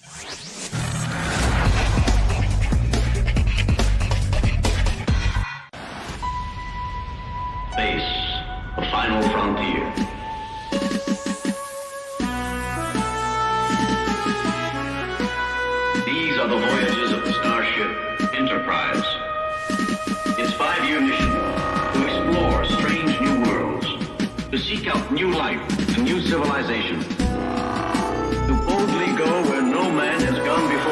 Space, the final frontier. These are the voyages of the starship Enterprise. Its 5-year mission to explore strange new worlds, to seek out new life and new civilization, to boldly go where no man has gone before.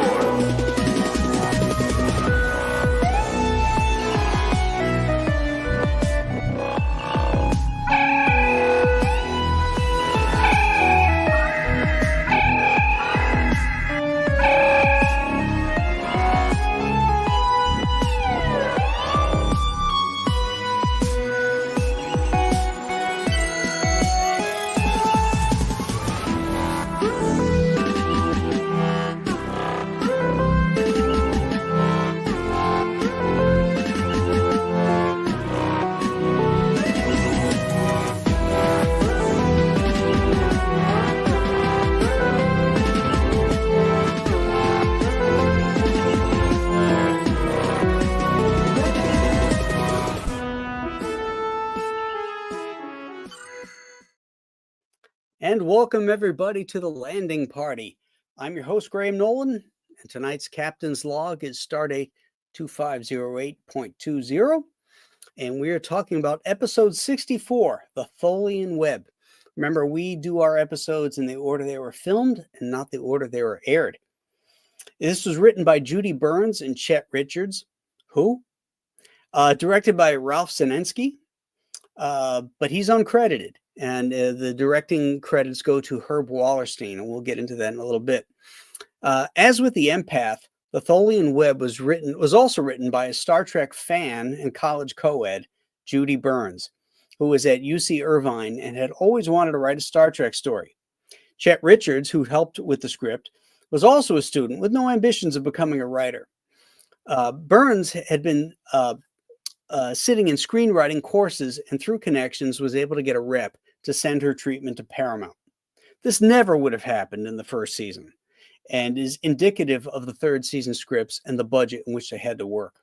And welcome everybody to the landing party. I'm your host, Graham Nolan, and tonight's captain's log is Stardate 2508.20, and we are talking about episode 64, the Tholian Web. Remember, we do our episodes in the order they were filmed and not the order they were aired. This was written by Judy Burns and Chet Richards, directed by Ralph Senensky, but he's uncredited. And the directing credits go to Herb Wallerstein, and we'll get into that in a little bit. As with The Empath, The Tholian Web was also written by a Star Trek fan and college co-ed, Judy Burns, who was at UC Irvine and had always wanted to write a Star Trek story. Chet Richards, who helped with the script, was also a student with no ambitions of becoming a writer. Burns had been sitting in screenwriting courses and through connections was able to get a rep to send her treatment to Paramount. This never would have happened in the first season and is indicative of the third season scripts and the budget in which they had to work.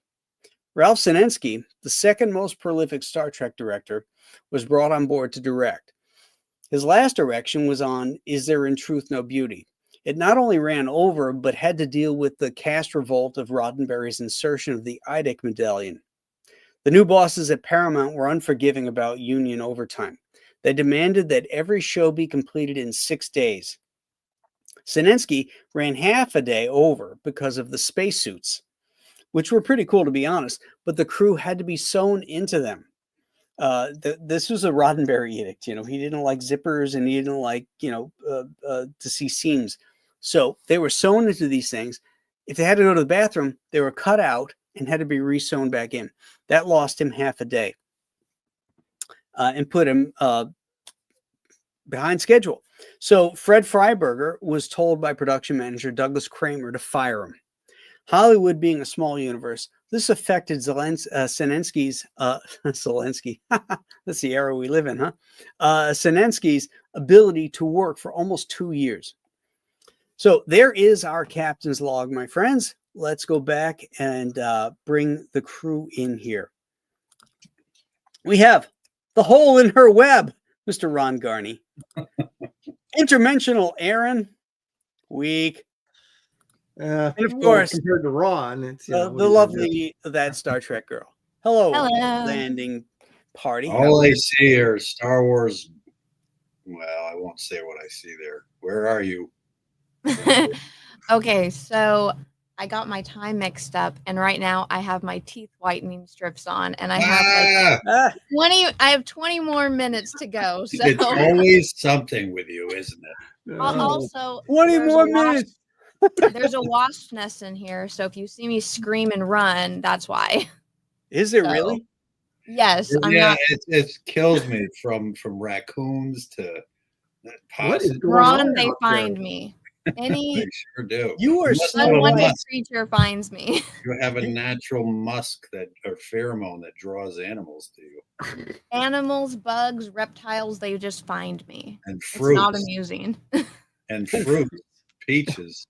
Ralph Senensky, the second most prolific Star Trek director, was brought on board to direct. His last direction was on Is There in Truth No Beauty? It not only ran over, but had to deal with the cast revolt of Roddenberry's insertion of the IDIC medallion. The new bosses at Paramount were unforgiving about union overtime. They demanded that every show be completed in 6 days. Senensky ran half a day over because of the spacesuits, which were pretty cool to be honest, but the crew had to be sewn into them. This was a Roddenberry edict. He didn't like zippers and he didn't like, to see seams. So they were sewn into these things. If they had to go to the bathroom, they were cut out and had to be re-sewn back in. That lost him half a day and put him behind schedule. So Fred Freiberger was told by production manager Douglas Kramer to fire him. Hollywood being a small universe, this affected Senensky's, Zelensky, that's the era we live in, huh? Senensky's ability to work for almost 2 years. So there is our captain's log, my friends. Let's go back and bring the crew in here. We have the hole in her web, Mr. Ron Garney. Interdimensional Aaron, weak. And of course, compared to Ron, it's the lovely that Star Trek girl. Hello. Landing party. All I see are Star Wars. Well, I won't say what I see there. Where are you? Okay, so I got my time mixed up, and right now I have my teeth whitening strips on, and I have like 20. I have 20 more minutes to go. So it's always something with you, isn't it? Also, 20 more minutes. There's a wasp nest in here, so if you see me scream and run, that's why. Is it really? Yes. It kills me from raccoons to Ron. They find me. They sure do. You are unwanted creature finds me. You have a natural musk or pheromone that draws animals to you. Animals, bugs, reptiles, they just find me. And fruits. It's not amusing. And fruits, peaches.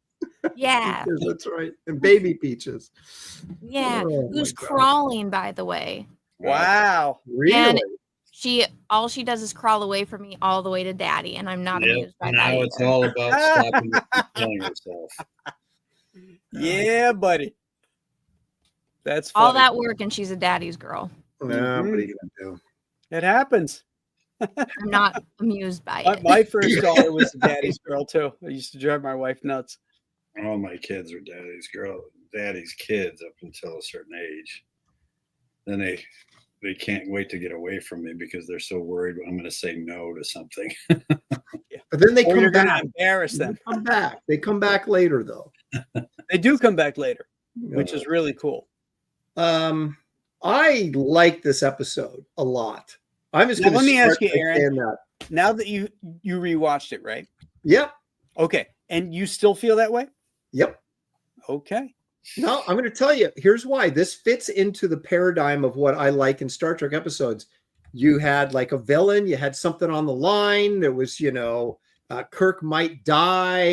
Yeah. Peaches, that's right. And baby Peaches. Yeah. Oh, Who's my God. crawling, by the way. Wow. Really? And all she does is crawl away from me all the way to daddy, and I'm not Yep. amused by that. Now it's either. all about stopping you from killing yourself. Yeah, buddy. That's funny. all that work, and she's a daddy's girl. Nah, what are you gonna do? It happens. I'm not amused by My, it. my first daughter was a daddy's girl too. I used to drive my wife nuts. All my kids are daddy's kids up until a certain age. Then they can't wait to get away from me because they're so worried I'm going to say no to something. But then they Or you're come going to back. embarrass them. They come back. They come back later, though. They do come back later, which is really cool. I like this episode a lot. I'm just Now, going to let me ask you, Aaron. that. Now that you rewatched it, right? Yep. Okay. And you still feel that way? Yep. Okay. No, I'm going to tell you. Here's why. This fits into the paradigm of what I like in Star Trek episodes. You had like a villain. You had something on the line. There was, Kirk might die.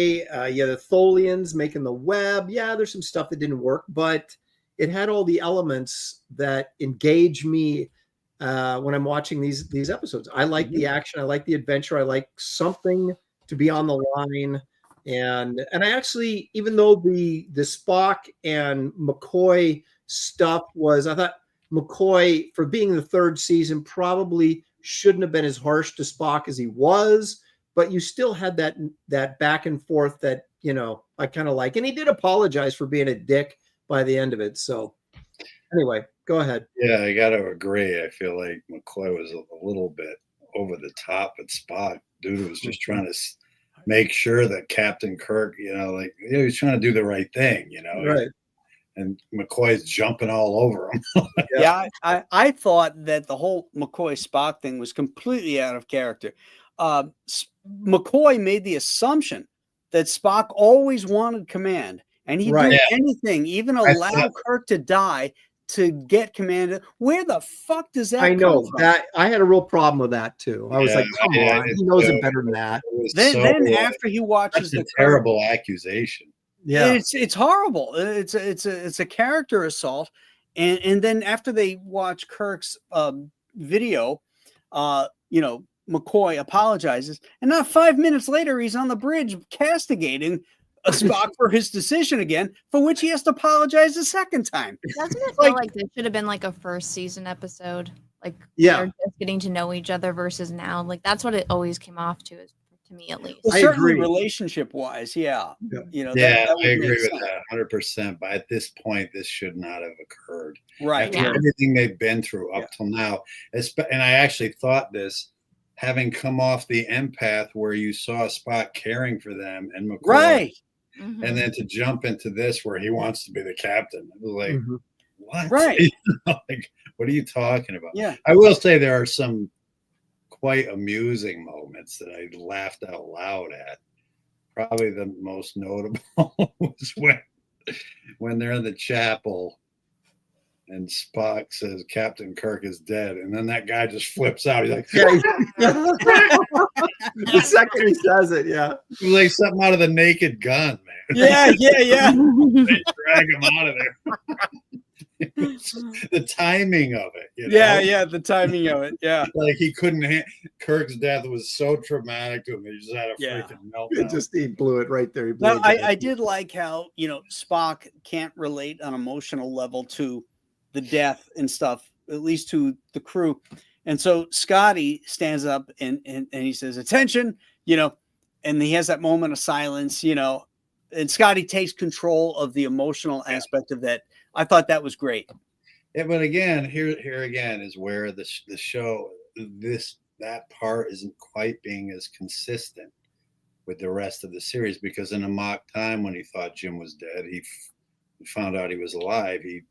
You had the Tholians making the web. Yeah, there's some stuff that didn't work, but it had all the elements that engage me when I'm watching these episodes. I like the action. I like the adventure. I like something to be on the line. And I actually, even though the Spock and McCoy stuff was, I thought McCoy, for being the third season, probably shouldn't have been as harsh to Spock as he was, but you still had that back and forth that, I kind of like. And he did apologize for being a dick by the end of it. So anyway, go ahead. Yeah, I got to agree. I feel like McCoy was a little bit over the top at Spock. Dude was just trying to make sure that Captain Kirk, he was trying to do the right thing, Right. And McCoy's jumping all over him. Yeah, I thought that the whole McCoy Spock thing was completely out of character. McCoy made the assumption that Spock always wanted command, and he'd do anything, even allow Kirk to die to get command. Where the fuck does that come from? That I had a real problem with that too. I was like, come on, he knows it better than that. Then after he watches that's a terrible accusation. Yeah, it's horrible. It's a character assault, and then after they watch Kirk's video, McCoy apologizes, and not 5 minutes later, he's on the bridge castigating a Spock for his decision again, for which he has to apologize a second time. Doesn't it feel like this should have been like a first season episode? Like, they're just getting to know each other versus now. Like, that's what it always came off to me at least. Well, certainly relationship wise, I agree with that 100%. But at this point, this should not have occurred. Right. After everything they've been through up till now. And I actually thought this, having come off the empath where you saw Spock caring for them and McCoy. Right. Mm-hmm. And then to jump into this where he wants to be the captain. It was like, what? Right. Like, what are you talking about? Yeah. I will say there are some quite amusing moments that I laughed out loud at. Probably the most notable was when they're in the chapel and Spock says Captain Kirk is dead, and then that guy just flips out. He's like, the second he says it, it's like something out of The Naked Gun, man. Yeah. They drag him out of there. The timing of it, the timing of it, like he couldn't. Kirk's death was so traumatic to him. He just had a freaking meltdown. He blew it right there. Now, I did like how Spock can't relate on an emotional level to the death and stuff, at least to the crew, and so Scotty stands up and he says, "Attention," and he has that moment of silence, and Scotty takes control of the emotional aspect of that. I thought that was great. Yeah, but again, here again is where the show, that part isn't quite being as consistent with the rest of the series, because in a mock time when he thought Jim was dead, he found out he was alive. He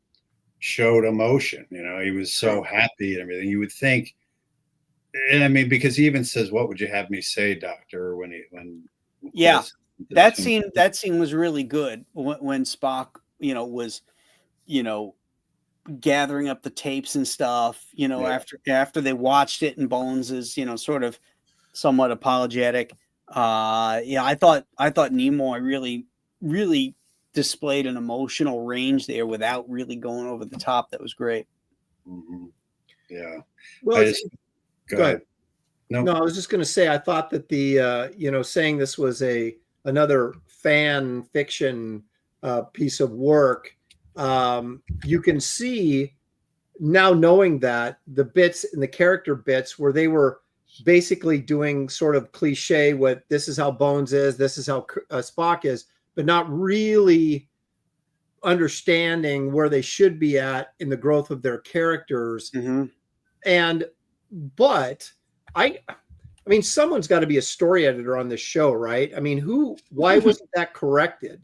showed emotion. He was so happy and everything. You would think, and I mean, because he even says, "What would you have me say, Doctor?" That scene was really good when Spock, was, gathering up the tapes and stuff, after they watched it, and Bones is, sort of somewhat apologetic. I thought Nimoy really really displayed an emotional range there without really going over the top. That was great. Mhm. Yeah. Well, I it's- just go ahead. No, No, I was just going to say, I thought that the, saying this was another fan fiction piece of work, you can see now, knowing that the bits and the character bits where they were basically doing sort of cliche, what this is how Bones is, this is how Spock is, but not really understanding where they should be at in the growth of their characters. But I mean, someone's got to be a story editor on this show, right? I mean, why wasn't that corrected?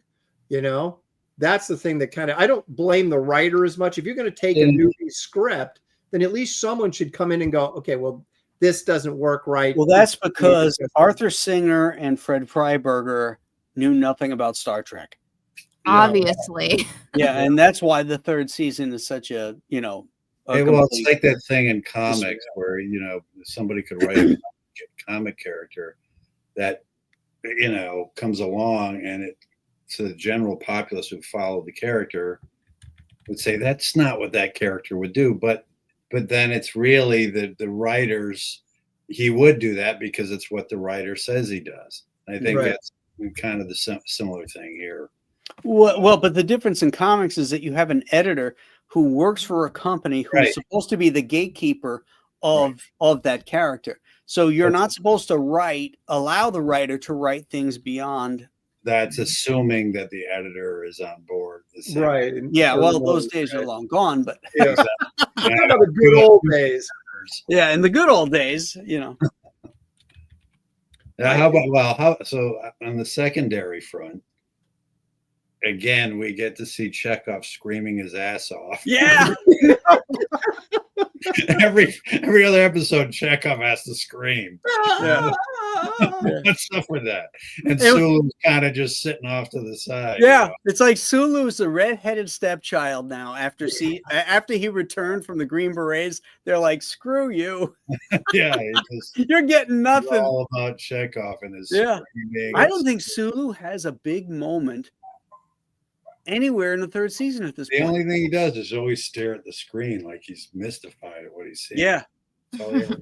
That's the thing that I don't blame the writer as much. If you're going to take a newbie script, then at least someone should come in and go, okay, well, this doesn't work right. Well, that's because Arthur Singer and Fred Freiberger knew nothing about Star Trek. Obviously. Yeah, and that's why the third season is such a, well, it's like that thing in comics where, somebody could write a comic character that, comes along and to the general populace who follow the character would say, that's not what that character would do. But then it's really the writers, he would do that because it's what the writer says he does. I think that's kind of the similar thing here. Well, but the difference in comics is that you have an editor who works for a company who's supposed to be the gatekeeper of that character. So you're not supposed to allow the writer to write things beyond. That's assuming that the editor is on board. Right. Yeah. Well, those days are long gone, but the good old days. Yeah. In the good old days, How about, so on the secondary front, again, we get to see Chekhov screaming his ass off. Yeah. every other episode, Chekhov has to scream. What's up with that? And Sulu's kind of just sitting off to the side. Yeah, it's like Sulu's the red-headed stepchild now. After he returned from the Green Berets, they're like, "Screw you." Yeah, you're getting nothing. All about Chekhov and his screaming. I don't think Sulu has a big moment anywhere in the third season at this point. The only thing he does is always stare at the screen like he's mystified at what he's seeing. Yeah. That's all he ever does.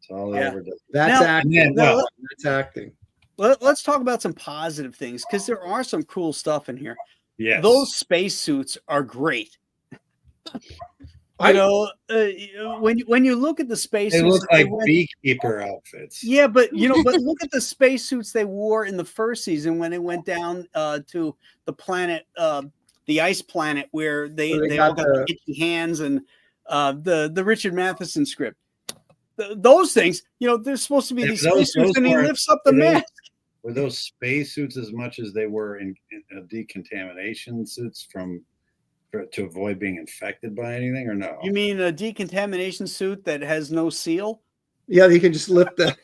That's all he ever does. That's acting. That's acting. Let's talk about some positive things because there are some cool stuff in here. Yes. Those spacesuits are great. When you look at the spacesuits, they look like beekeeper outfits. Yeah, but look at the spacesuits they wore in the first season when they went down to the planet, the ice planet, where they all got the itchy hands and the Richard Matheson script. Those things, they're supposed to be these spacesuits, and he lifts up the mask. Were those spacesuits as much as they were in decontamination suits to avoid being infected by anything, or no? You mean a decontamination suit that has no seal? Yeah, you can just lift the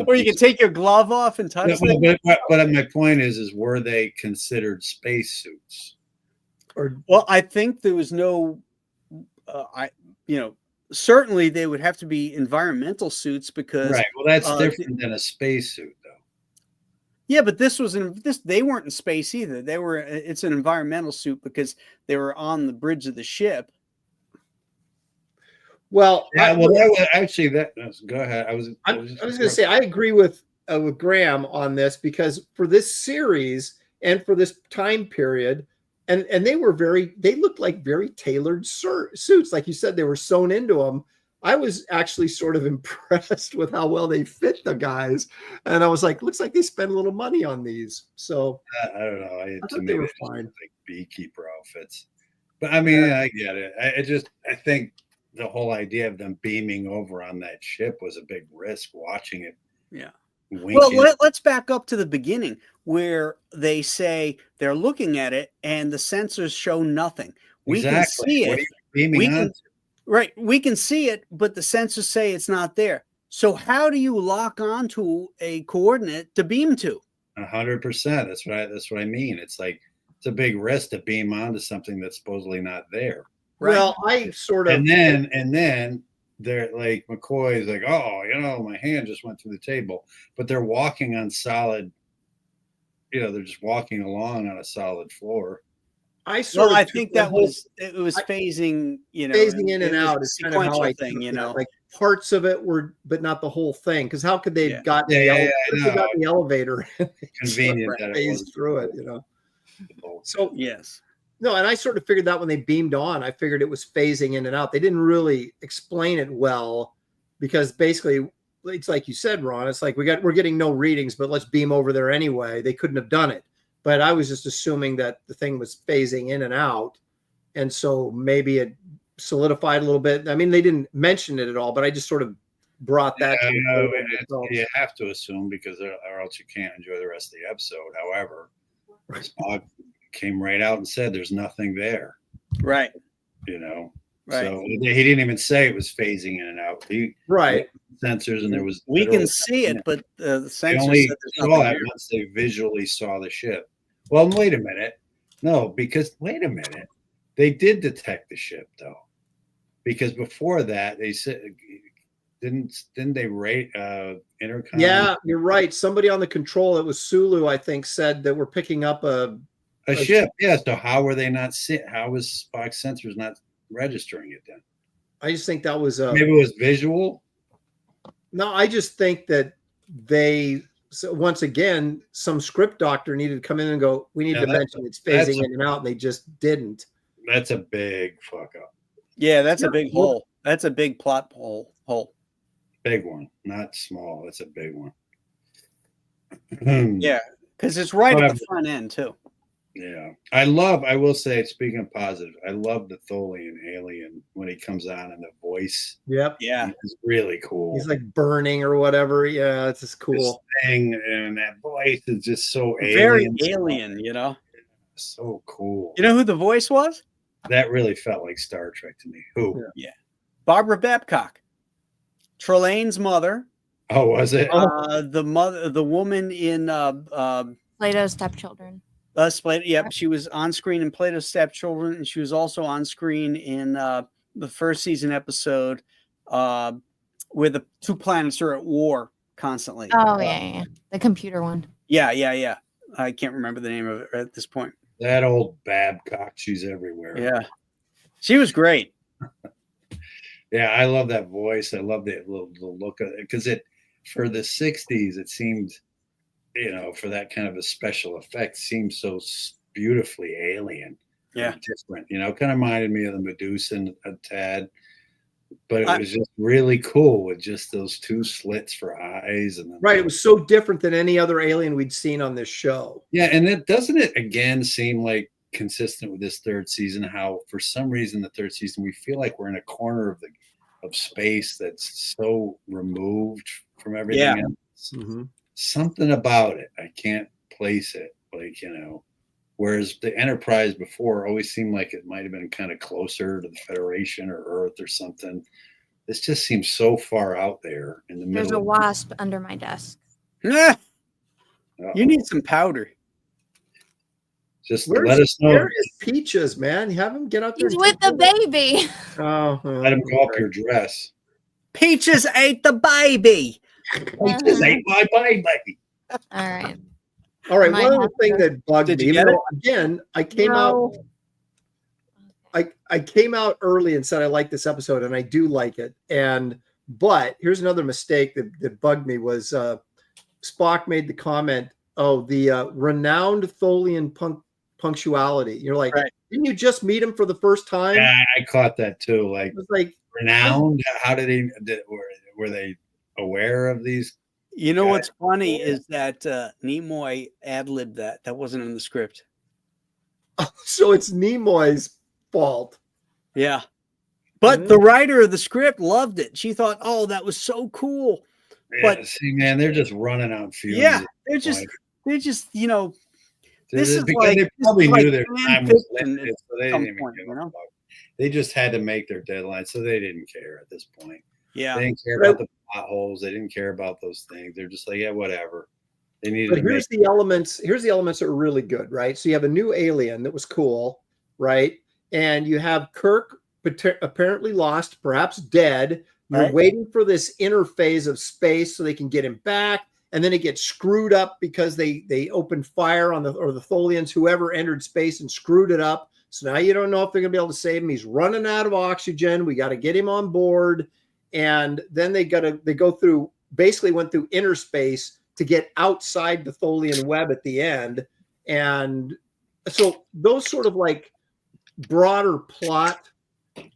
or you can take your glove off and touch them. But my point is were they considered spacesuits? Well, I think there was no certainly they would have to be environmental suits because well, that's different than a spacesuit, though. Yeah, but they weren't in space either. It's an environmental suit because they were on the bridge of the ship. Well, go ahead. I was going to say I agree with Graham on this because for this series and for this time period, and they looked like very tailored suits, like you said, they were sewn into them. I was actually sort of impressed with how well they fit the guys, and I was like, looks like they spent a little money on these. So I don't know. I thought they were fine, like beekeeper outfits. But I mean, I get it. I think the whole idea of them beaming over on that ship was a big risk. Watching it, Well, let's back up to the beginning where they say they're looking at it and the sensors show nothing. We can see it. What are you beaming on? Right. We can see it, but the sensors say it's not there. So how do you lock onto a coordinate to beam to? 100%. That's what I mean. It's like, it's a big risk to beam onto something that's supposedly not there. Right? Well, I sort of. And then they're like, McCoy is like, oh, my hand just went through the table, but they're walking on solid they're just walking along on a solid floor. I sort Well, I of took think the that whole it was phasing, phasing in it and was out a is kind of how sequential I thing, took you that. know. Like parts of it were, but not the whole thing. Because how could they have Yeah. gotten Yeah, the yeah, elevator? I know. Got the elevator. Convenient that it phased was through it, So Yes. no, and I sort of figured that when they beamed on, I figured it was phasing in and out. They didn't really explain it well because basically it's like you said, Ron, it's like we're getting no readings, but let's beam over there anyway. They couldn't have done it. But I was just assuming that the thing was phasing in and out. And so maybe it solidified a little bit. I mean, they didn't mention it at all, but I just sort of brought that to the table. You have to assume because or else you can't enjoy the rest of the episode. However, Spock came right out and said there's nothing there. Right. Right. So he didn't even say it was phasing in and out. Sensors and there was we can see it, but the sensors only said there's saw nothing it there. once they visually saw the ship. Well, wait a minute. No, because wait a minute. They did detect the ship though. Because before that they said didn't they rate intercom? Yeah, you're right. Somebody on the control, it was Sulu, I think, said that we're picking up a ship. Yeah. So how were they not how was Spock's sensors not registering it then? I just think that was maybe it was visual. No, I just think that so once again, some script doctor needed to come in and go, we need to mention it's phasing in and out, and they just didn't. That's a big fuck up. Yeah, that's a big hole. That's a big plot hole. Big one, not small. That's a big one. Yeah, because it's right at the front end too. Yeah, I will say, speaking of positive, I love the Tholian alien when he comes on and the voice. Yep. Yeah, it's really cool. He's like burning or whatever. Yeah, it's just cool. This thing and that voice is just so very alien. So cool. You know who the voice was? That really felt like Star Trek to me. Who? Yeah, Barbara Babcock, Trelane's mother. Oh, was it? The woman in Plato's Stepchildren. Yep, she was on screen in Plato's Stepchildren, and she was also on screen in the first season episode where the two planets are at war constantly. Oh, yeah. The computer one. Yeah. I can't remember the name of it at this point. That old Babcock, she's everywhere. Yeah. She was great. Yeah, I love that voice. I love the look of it because for the 60s, it seemed, for that kind of a special effect, seemed so beautifully alien. Yeah. Different, kind of reminded me of the Medusan a tad, but it was just really cool with just those two slits for eyes. And right. It was so different than any other alien we'd seen on this show. Yeah. And doesn't it again seem like consistent with this third season, how for some reason the third season, we feel like we're in a corner of space that's so removed from everything else. Mm-hmm. Something about it, I can't place it, whereas the Enterprise before always seemed like it might have been kind of closer to the Federation or Earth or something. This just seems so far out there in the middle. There's a wasp under my desk. You need some powder. Just let us know. Where is Peaches, man? Have him get out there. He's with the baby. Oh, let him go up your dress. Peaches ate the baby. Peaches ate my baby. All right. One other thing that bugged me. Again, I came out. I came out early and said I like this episode, and I do like it. But here's another mistake that bugged me was Spock made the comment, the renowned Tholian punctuality. You're like, didn't you just meet him for the first time? Yeah, I caught that too. Like, it was like renowned. How did were they aware of these? What's funny is that Nimoy ad-libbed that. That wasn't in the script. So it's Nimoy's fault. Yeah. But the writer of the script loved it. She thought, oh, that was so cool. Yeah, but see, man, they're just running on fumes. Yeah, they're just this is because they probably knew their time was limited, so they didn't even give a fuck. They just had to make their deadline, so they didn't care at this point. Yeah, they didn't care about the potholes. They didn't care about those things. They're just like, yeah, whatever. They needed. But here's the elements. Here's the elements that are really good, right? So you have a new alien that was cool, right? And you have Kirk apparently lost, perhaps dead. You're waiting for this interphase of space so they can get him back. and then it gets screwed up because they opened fire on the Tholians, whoever entered space and screwed it up. So now you don't know if they're gonna be able to save him. He's running out of oxygen. We got to get him on board, and then they go through, basically went through inner space to get outside the Tholian web at the end. And so those sort of like broader plot,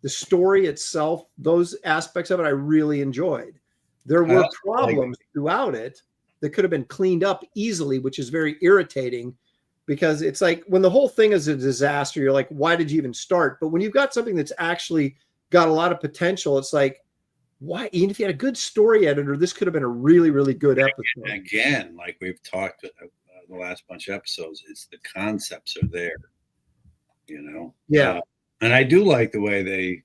the story itself, those aspects of it, I really enjoyed. There were problems throughout it that could have been cleaned up easily, which is very irritating, because it's like when the whole thing is a disaster, you're like, why did you even start? But when you've got something that's actually got a lot of potential, it's like, why? Even if you had a good story editor, this could have been a really, really good episode. Again, like we've talked the last bunch of episodes, it's the concepts are there, you know? Yeah. And I do like the way the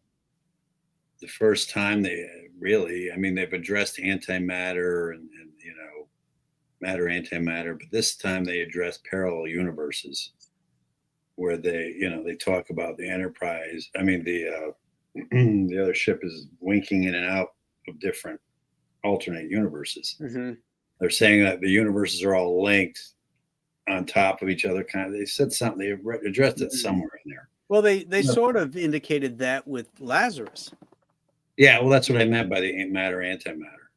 first time they really, I mean, they've addressed antimatter and you know, matter, antimatter, but this time they address parallel universes where they, you know, they talk about the Enterprise. I mean, the other ship is winking in and out of different alternate universes. Mm-hmm. They're saying that the universes are all linked on top of each other. Kind of, they said something, they addressed it somewhere in there. Well, they sort of indicated that with Lazarus. Yeah, well, that's what I meant by the matter, antimatter.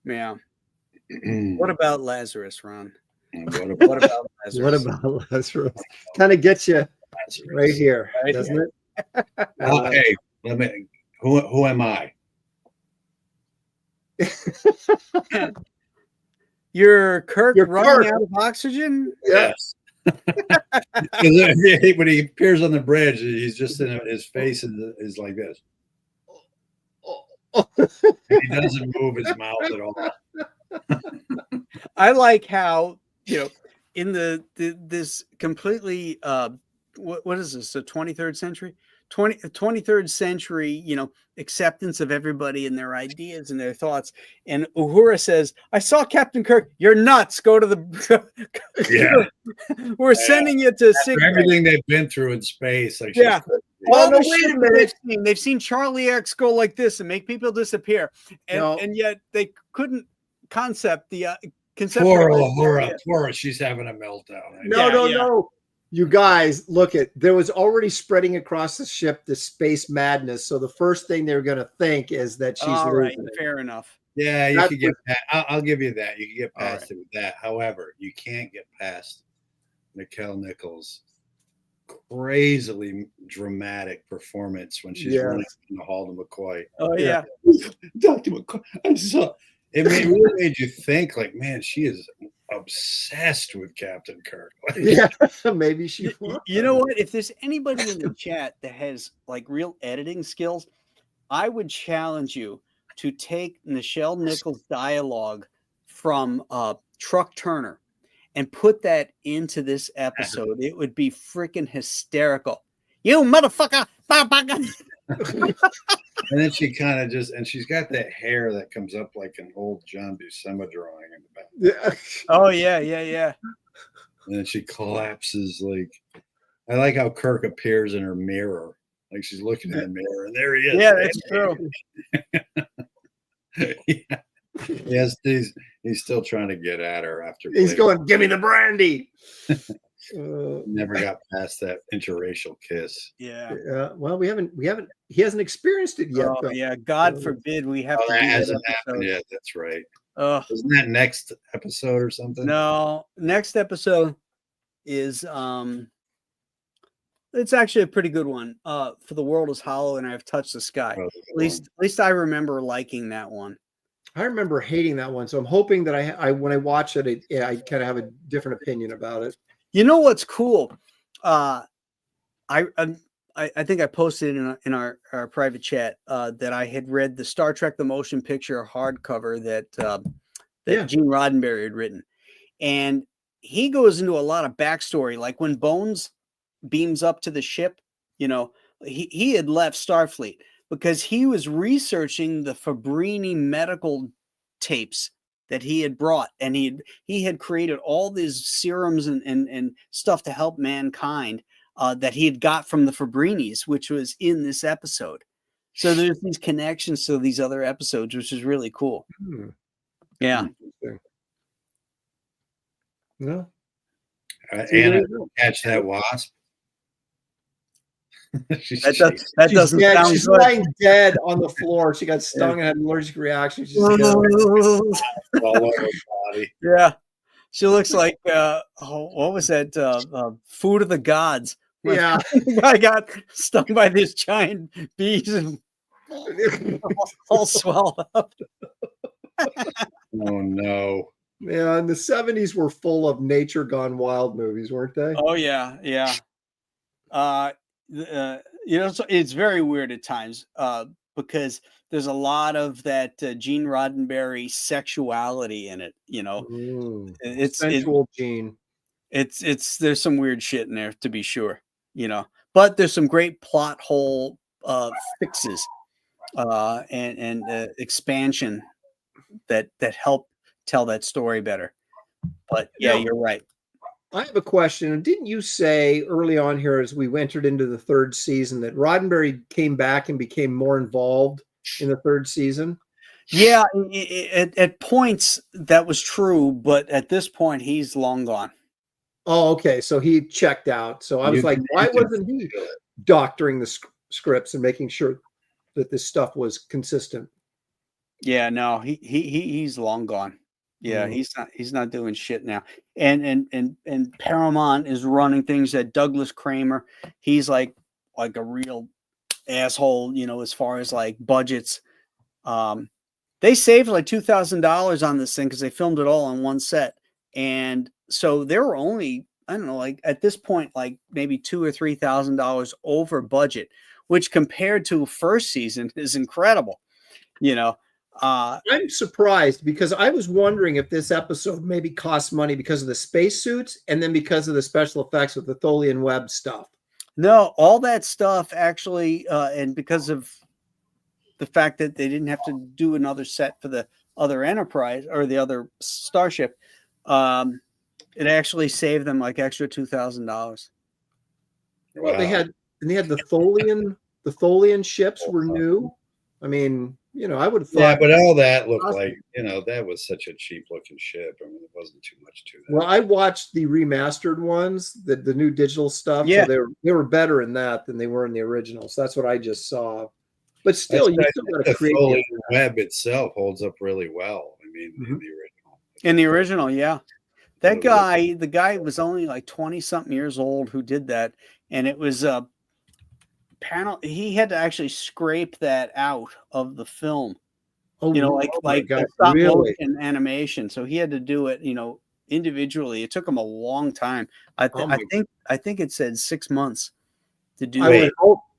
Yeah. What about Lazarus, Ron? What What about Lazarus? What about Lazarus? Kind of gets you right here, Right doesn't here. it? Okay, let me. Who am I? You're Kirk You're running Kirk. out of oxygen? Yes. When he appears on the bridge, he's just in his face is like this. And he doesn't move his mouth at all. I like how, you know, in this completely what is this, the 23rd century? 23rd century, you know, acceptance of everybody and their ideas and their thoughts. And Uhura says, I saw Captain Kirk. You're nuts. Go to the We're sending you to After everything they've been through in space. Like Yeah. Well, no, the wait a shit minute. they've seen Charlie X go like this and make people disappear. And No. and yet they couldn't concept the Poor conceptualize- Uhura, she's having a meltdown. No. You guys, look at, there was already spreading across the ship the space madness. So the first thing they're going to think is that she's All right, losing it. fair enough. Yeah, you That's could get past, I'll give you that. You can get All past it with that. However, you can't get past Nichelle Nichols' crazily dramatic performance when she's Yes. running in the hall to McCoy. Oh Yeah. Dr. McCoy, I saw it really made you think, like, man, she is obsessed with Captain Kirk. Yeah, maybe she. You know what? If there's anybody in the chat that has like real editing skills, I would challenge you to take Nichelle Nichols' dialogue from Truck Turner and put that into this episode. It would be freaking hysterical. You motherfucker! And then she kind of just, and she's got that hair that comes up like an old John Buscema drawing in the back. Yeah. Oh yeah. And then she collapses. Like, I like how Kirk appears in her mirror. Like she's looking in the mirror, and there he is. Yeah, that's true. Yeah. Yes, he's still trying to get at her after He's going, give me the brandy. never got past that interracial kiss. Yeah. Well, he hasn't experienced it yet. Oh, though. yeah. God forbid we have to That do hasn't that happened episode. yet. That's right. Isn't that next episode or something? No, next episode is it's actually a pretty good one. For the world is hollow and I have touched the sky. Oh, At least I remember liking that one. I remember hating that one, so I'm hoping that I when I watch it, I kind of have a different opinion about it. You know what's cool? I think I posted in our private chat that I had read the Star Trek: The Motion Picture hardcover that Gene Roddenberry had written, and he goes into a lot of backstory. Like when Bones beams up to the ship, you know, he had left Starfleet because he was researching the Fabrini medical tapes that he had brought, and he had created all these serums and stuff to help mankind that he had got from the Fabrinis, which was in this episode. So there's these connections to these other episodes, which is really cool. Yeah. No. Anna, catch that wasp. That She's doesn't dead. sound She's good. lying dead on the floor. She got stung and had an allergic reaction. She's dead. all over her body. Yeah, she looks like what was that? Food of the Gods. When Yeah. the guy got stung by these giant bees and all swelled up. Oh no. Yeah, and the 70s were full of nature gone wild movies, weren't they? Oh yeah, yeah. So it's very weird at times because there's a lot of that Gene Roddenberry sexuality in it. It's sensual Gene. It's there's some weird shit in there to be sure. But there's some great plot hole fixes and expansion that help tell that story better. But yeah, you're right. I have a question. Didn't you say early on here as we entered into the third season that Roddenberry came back and became more involved in the third season? Yeah, at points that was true, but at this point he's long gone. Oh, okay. So he checked out. So I was like, why wasn't he doctoring the scripts and making sure that this stuff was consistent? Yeah, no, he's long gone. Yeah, he's not doing shit now. And Paramount is running things that Douglas Kramer, he's like a real asshole, as far as like budgets. They saved like $2,000 on this thing because they filmed it all on one set. And so they were only, I don't know, like at this point, like maybe $2,000 or $3,000 over budget, which compared to first season is incredible. I'm surprised because I was wondering if this episode maybe cost money because of the spacesuits and then because of the special effects with the Tholian web stuff. No, all that stuff actually, and because of the fact that they didn't have to do another set for the other Enterprise or the other Starship, it actually saved them like extra $2,000. Well, they had the Tholian ships were new. I mean, I would have thought. Yeah, but all that looked like, that was such a cheap looking ship. I mean, it wasn't too much to that. Well, I watched the remastered ones, the new digital stuff. Yeah. So they were better in that than they were in the original. So that's what I just saw. But still, you still got to create the web itself holds up really well. I mean, in the original. In the original, yeah. That guy, the guy was only like 20-something years old who did that, and it was a panel. He had to actually scrape that out of the film. Oh, like stop motion animation. So he had to do it, individually. It took him a long time. I think it said 6 months to do it.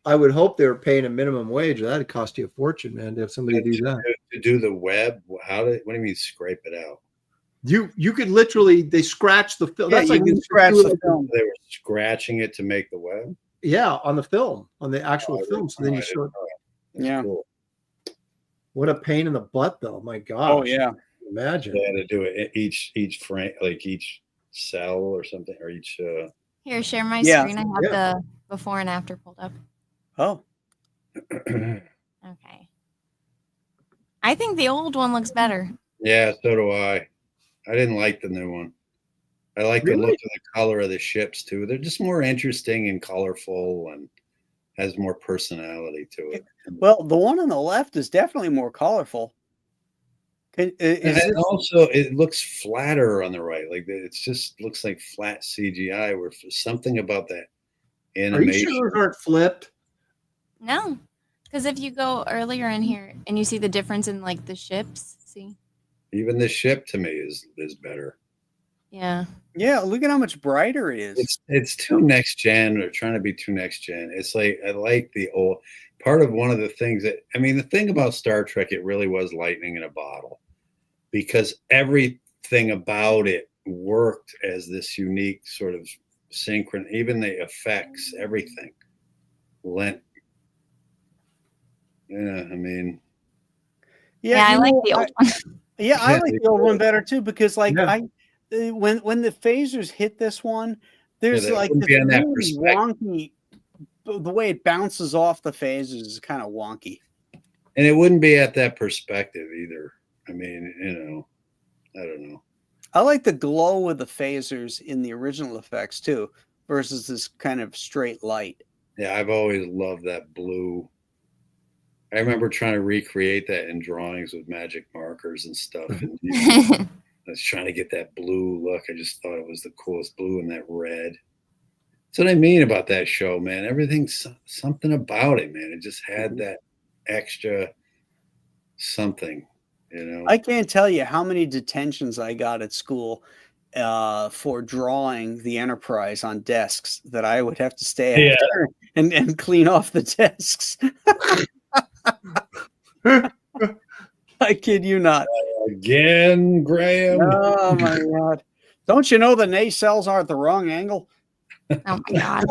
I would hope they were paying a minimum wage. That'd cost you a fortune, man, to have somebody do that. To do the web, what do you mean scrape it out? You could literally, they scratch the film. Yeah, that's like scratch the film. They were scratching it to make the web. Yeah, on the film, on the actual film. So then you show it. Yeah. Cool. What a pain in the butt, though. My God. Oh yeah. Imagine. They had to do it each frame, like each cell or something, or each. Here, share my screen. I have the before and after pulled up. Oh. Okay. I think the old one looks better. Yeah, so do I. I didn't like the new one. I like the look of the color of the ships too. They're just more interesting and colorful and has more personality to it. Well, the one on the left is definitely more colorful. Also, it looks flatter on the right. Like it just looks like flat CGI. Where something about that animation. Are you sure those aren't flipped? No, because if you go earlier in here and you see the difference in like the ships, see. Even the ship to me is better. Yeah. Yeah, look at how much brighter it is. It's too next gen. They're trying to be too next gen. It's like I like the old part of one of the things that the thing about Star Trek, it really was lightning in a bottle because everything about it worked as this unique sort of synchron, even the effects, everything lent. Yeah, I like the old one. Yeah, I like the old one better too because when the phasers hit this one, there's like this really wonky. The way it bounces off the phasers is kind of wonky, and it wouldn't be at that perspective either. I don't know. I like the glow with the phasers in the original effects too, versus this kind of straight light. Yeah, I've always loved that blue. I remember trying to recreate that in drawings with magic markers and stuff. And I was trying to get that blue look. I just thought it was the coolest blue and that red. That's what I mean about that show, man. Everything's something about it, man. It just had that extra something, you know. I can't tell you how many detentions I got at school for drawing the Enterprise on desks that I would have to stay after and clean off the desks. I kid you not. Again, Graham. Oh my God. Don't you know the nacelles are at the wrong angle? Oh my God.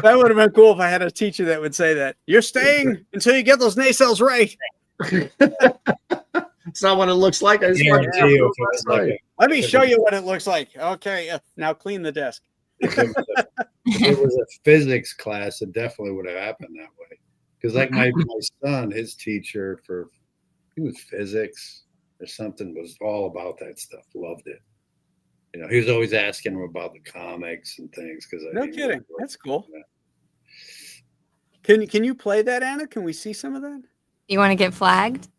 That would have been cool if I had a teacher that would say that. You're staying until you get those nacelles right. It's not what it looks like. I just want to tell you. Let me show you what it looks like. Okay, now clean the desk. If it was a physics class, it definitely would have happened that way. Because like my son, his teacher he was physics or something, was all about that stuff. Loved it. You know, he was always asking him about the comics and things. No kidding. That's cool. Can you play that, Anna? Can we see some of that? You want to get flagged?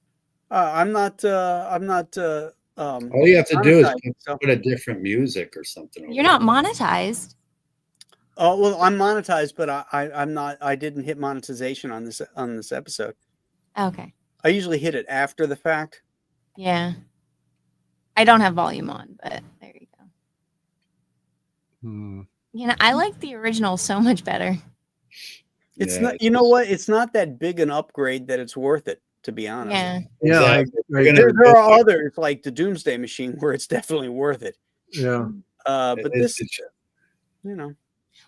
I'm not. All you have to do is put a different music or something. You're not monetized. Oh well, I'm monetized, but I'm not. I didn't hit monetization on this episode. Okay. I usually hit it after the fact. Yeah. I don't have volume on, but there you go. You know, I like the original so much better. It's not. You know what? It's not that big an upgrade that it's worth it. To be honest. Yeah. Yeah. There are others like the Doomsday Machine where it's definitely worth it. Yeah. But this, you know.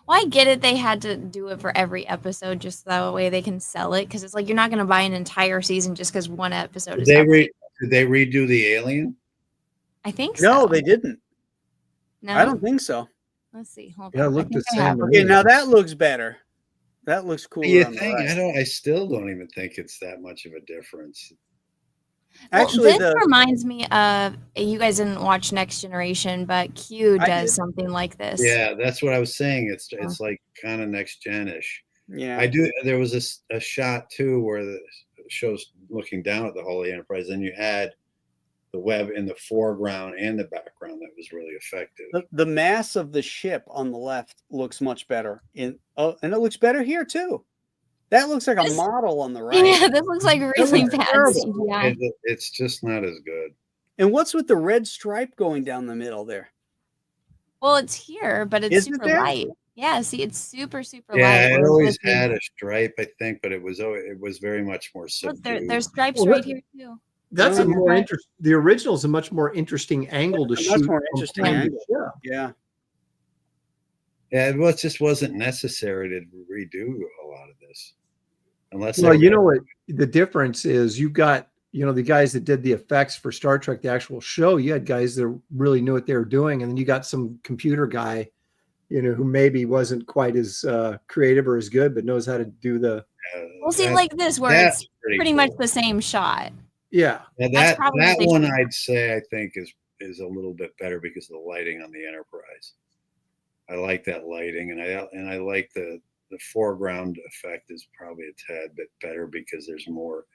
Well, I get it. They had to do it for every episode just that way they can sell it. Because it's like you're not going to buy an entire season just because one episode is. Did they redo the Alien? I think so. No, they didn't. No, I don't think so. Let's see. Hold Yeah, on. look the I same. Okay, now that looks better. That looks cool. You think? I still don't even think it's that much of a difference. Actually, this reminds me of, you guys didn't watch Next Generation, but Q does something like this. Yeah, that's what I was saying. It's like kind of next gen-ish. Yeah, I do. There was a shot too where the show's looking down at the Holy Enterprise, and you had the web in the foreground and the background. That was really effective. the mass of the ship on the left looks much better and it looks better here too. That looks like a model on the right. Yeah, this looks like really bad CGI. It's just not as good. And what's with the red stripe going down the middle there? Well, it's here, but it's super light. Yeah, see, it's super light. Yeah, it always had a stripe, I think, but it was very much more subdued. Look, there's stripes right here too. That's a more interesting. The original is a much more interesting angle to shoot. Much more interesting angle. Yeah. Yeah, well, it just wasn't necessary to redo a lot of this, unless. Well, you know what the difference is. You got, the guys that did the effects for Star Trek, the actual show. You had guys that really knew what they were doing, and then you got some computer guy, who maybe wasn't quite as creative or as good, but knows how to do the. We'll see, like this, where it's pretty much the same shot. Yeah, that one I'd say I think is a little bit better because of the lighting on the Enterprise. I like that lighting, and I like the foreground effect is probably a tad bit better because there's more.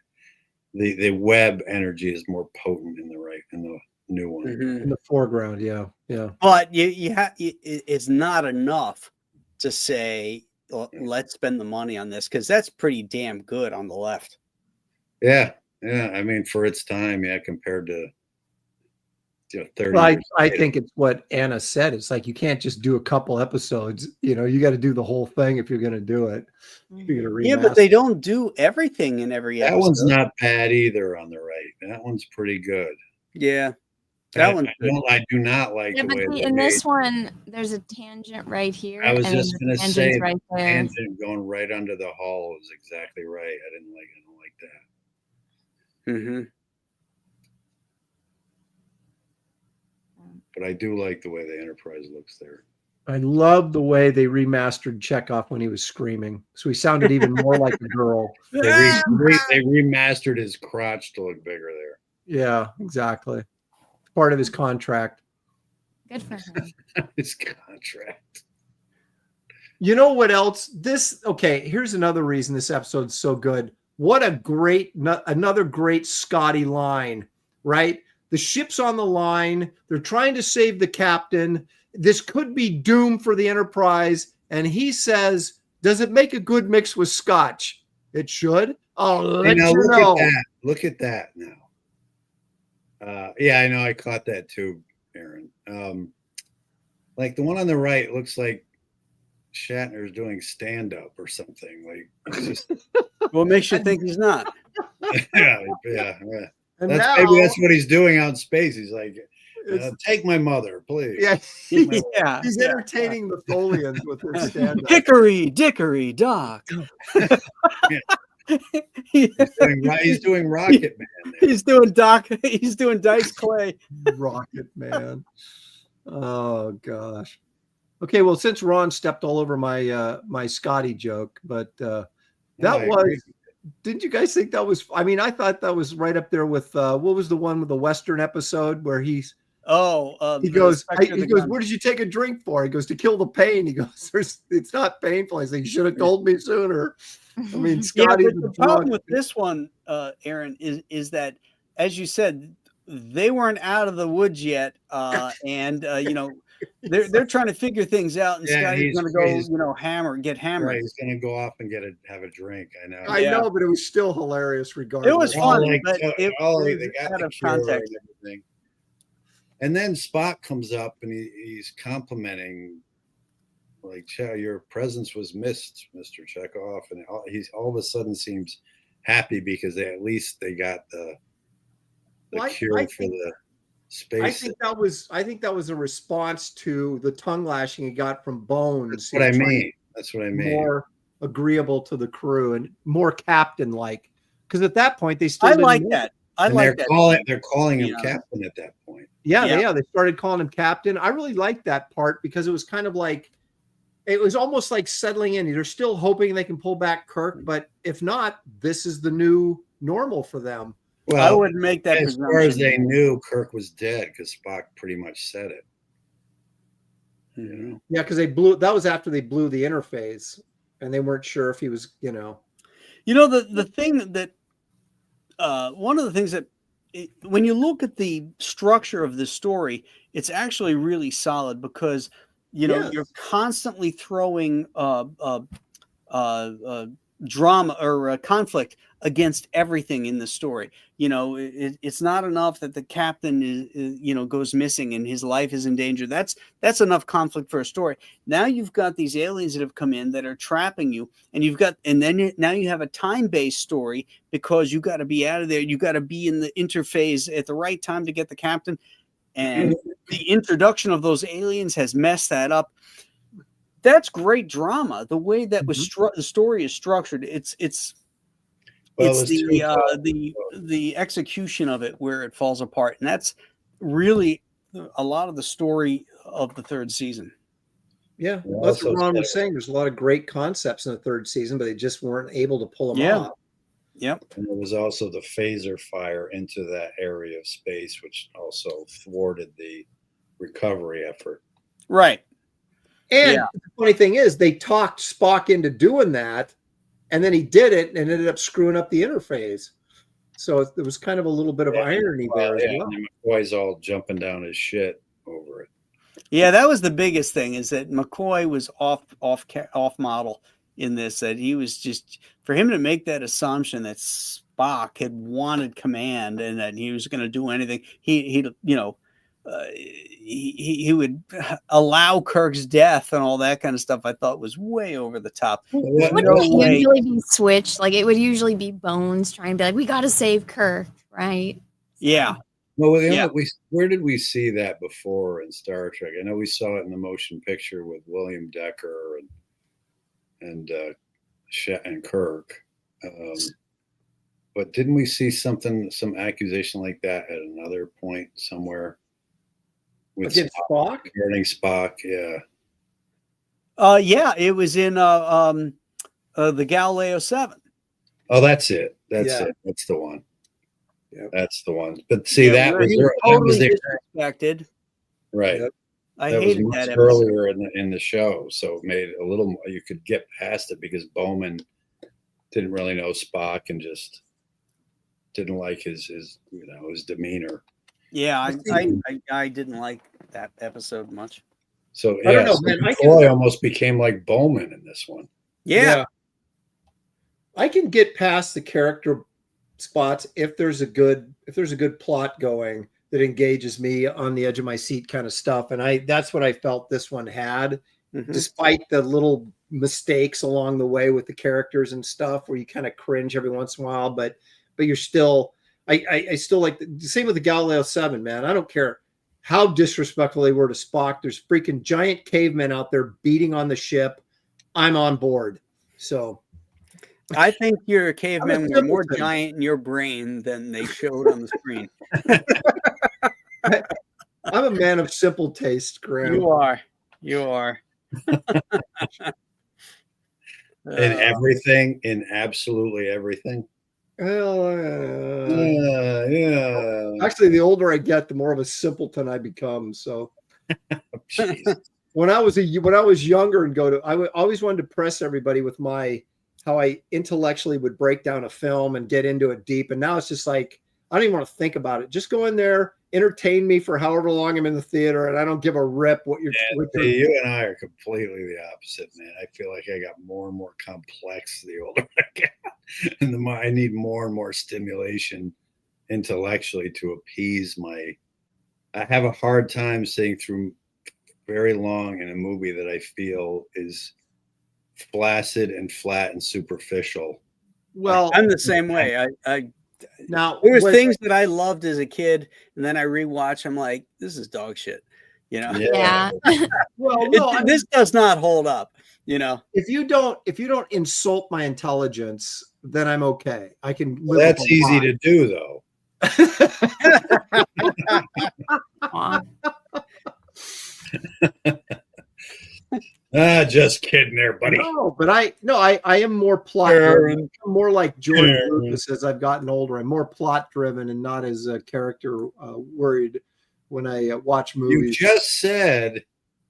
The web energy is more potent in the new one. In the foreground, yeah. But it's not enough to say let's spend the money on this because that's pretty damn good on the left. Yeah. I mean, for its time, compared to 30. Well, I think it's what Anna said. It's like you can't just do a couple episodes. You got to do the whole thing if you're going to do it. You're going to yeah, but they don't do everything in every episode. That one's not bad either on the right. That one's pretty good. Yeah. That one. I do not like the way in this one, there's a tangent right here. I was just going to say right the tangent going right under the hull is exactly right. I don't like that. Mm-hmm. But I do like the way the Enterprise looks there. I love the way they remastered Chekhov when he was screaming. So he sounded even more like a girl. They remastered his crotch to look bigger there. Yeah, exactly. part of his contract. Good for him. His contract. You know what else? Here's another reason this episode's so good. What another great Scotty line, right? The ship's on the line. They're trying to save the captain. This could be doom for the Enterprise. And he says, does it make a good mix with scotch? It should. I'll let you know. Look at that now. Yeah, I know. I caught that too, Aaron. Like the one on the right looks like Shatner's doing stand-up or something. Like, it's just, What makes you think he's not? yeah. And Maybe that's what he's doing out in space. He's like, take my mother, please. Yeah, Yeah, he's entertaining the Tholians with his stand-up. Dickory, Doc. He's doing Rocket Man. There. He's doing Doc. He's doing Dice Clay. Rocket Man. Oh gosh. Okay, well, since Ron stepped all over my Scotty joke, but didn't you guys think that was? I mean, I thought that was right up there with what was the one with the Western episode where he goes, where did you take a drink for? He goes, to kill the pain. He goes, it's not painful. He's like, you should have told me sooner. I mean, Scotty. The problem with this one, Aaron, is that, as you said, they weren't out of the woods yet, and they're trying to figure things out. And Scotty's going to go, get hammered. Right, he's going to go off and have a drink. I know, but it was still hilarious. Regardless, it was funny, but they got out the of cure context. and everything. And then Spock comes up and he's complimenting, like, your presence was missed, Mr. Chekhov. And he's all of a sudden seems happy because at least they got the cure for the space. I think that was a response to the tongue lashing he got from Bones. That's what I mean. More agreeable to the crew and more captain-like. Because at that point they still I like that. They're calling him captain at that point. Yeah, they started calling him captain. I really liked that part because it was kind of like, it was almost like settling in. They're still hoping they can pull back Kirk, but if not, this is the new normal for them. Well, I wouldn't make that as far as they knew Kirk was dead because Spock pretty much said it. Mm-hmm. Yeah, because that was after they blew the interface and they weren't sure if he was, the thing that one of the things that when you look at the structure of this story, it's actually really solid because you're constantly throwing drama or conflict against everything in the story. It's not enough that the captain is goes missing and his life is in danger. That's enough conflict for a story. Now you've got these aliens that have come in that are trapping you, and now you have a time-based story because you got to be out of there. You got to be in the interphase at the right time to get the captain. And the introduction of those aliens has messed that up. That's great drama. The way that was the story is structured, it's the execution of it where it falls apart, and that's really a lot of the story of the third season. Yeah, that's what Ron was saying. There's a lot of great concepts in the third season, but they just weren't able to pull them off. Yep. And there was also the phaser fire into that area of space, which also thwarted the recovery effort. Right. And the funny thing is, they talked Spock into doing that, and then he did it and ended up screwing up the interface. So there was kind of a little bit of irony there as well. And McCoy's all jumping down his shit over it. Yeah, that was the biggest thing, is that McCoy was off model in this, that he was just, for him to make that assumption that Spock had wanted command and that he was going to do anything, he would allow Kirk's death and all that kind of stuff. I thought was way over the top. Wouldn't it usually be switched? Like, it would usually be Bones trying to be like, we got to save Kirk, right? Yeah. Well, where did we see that before in Star Trek? I know we saw it in the motion picture with William Decker and Kirk. But didn't we see some accusation like that at another point somewhere? With Spock? Regarding Spock, yeah. Yeah, it was in the Galileo 7. Oh, that's it. That's it. That's the one. That's the one. But see, Yeah, that where was he that was totally there, disrespected. right. Yep. I That was hated much that episode. earlier in the show, so it made it a little more, you could get past it because Bowman didn't really know Spock and just didn't like his his demeanor. Yeah, I didn't like that episode much. So I don't yeah, know, so man. McCoy almost became like Bowman in this one. Yeah. I can get past the character spots if there's a good plot going that engages me on the edge of my seat kind of stuff. And that's what I felt this one had, Mhm. despite the little mistakes along the way with the characters and stuff where you kind of cringe every once in a while, but you're still I still like the same with the Galileo 7, man. I don't care how disrespectful they were to Spock. There's freaking giant cavemen out there beating on the ship. I'm on board. So I think your cavemen were more simpleton. giant in your brain than they showed on the screen. I'm a man of simple taste, Graham. You are. You are. In everything, in absolutely everything. Well, Yeah. actually, the older I get, the more of a simpleton I become. So Jeez. when I was younger and I always wanted to press everybody with how I intellectually would break down a film and get into it deep. And now it's just like, I don't even want to think about it. Just go in there, entertain me for however long I'm in the theater, and I don't give a rip what you're. See, you and I are completely the opposite, man. I feel like I got more and more complex the older I get, and the more I need more and more stimulation intellectually to appease my. I have a hard time sitting through very long in a movie that I feel is flaccid and flat and superficial. Well, I'm the same way. now There was things that I loved as a kid, and then I rewatch. I'm like, this is dog shit. You know, Yeah. Well, no, this does not hold up. You know, if you don't insult my intelligence, then I'm okay. I can live. That's with a easy lot. to do, though. Aw. Just kidding there, buddy. No, but I am more plot driven. I'm more like George Lucas as I've gotten older. I'm more plot driven and not as character worried when I watch You movies. just said,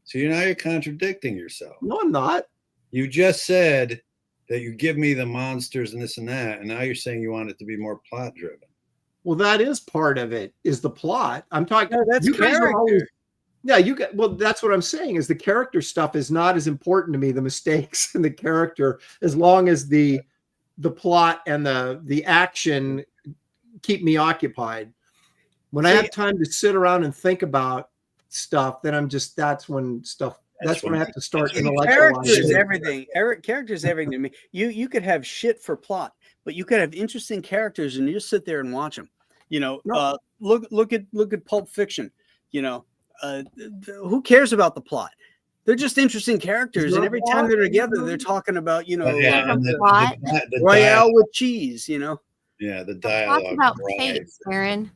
so you're contradicting yourself. No, I'm not. You just said that you give me the monsters and this and that, and now you're saying you want it to be more plot driven. Well, that is part of it. Is the plot? I'm talking. no, that's you guys are character. always. Yeah, you get. Well, that's what I'm saying. Is the character stuff is not as important to me. The mistakes in the character, as long as the plot and the action keep me occupied. When I have time to sit around and think about stuff, then that's when I have to start Character is intellectualizing. everything. Character is everything to me. You could have shit for plot, but you could have interesting characters, and you just sit there and watch them. You know, No. look at Pulp Fiction. You know, who cares about the plot? They're just interesting characters, there and a every plot? time they're together, they're talking about Yeah, and Plot? the Royale with cheese. You know, yeah, the The dialogue. plot's about drives. fate, Aaron.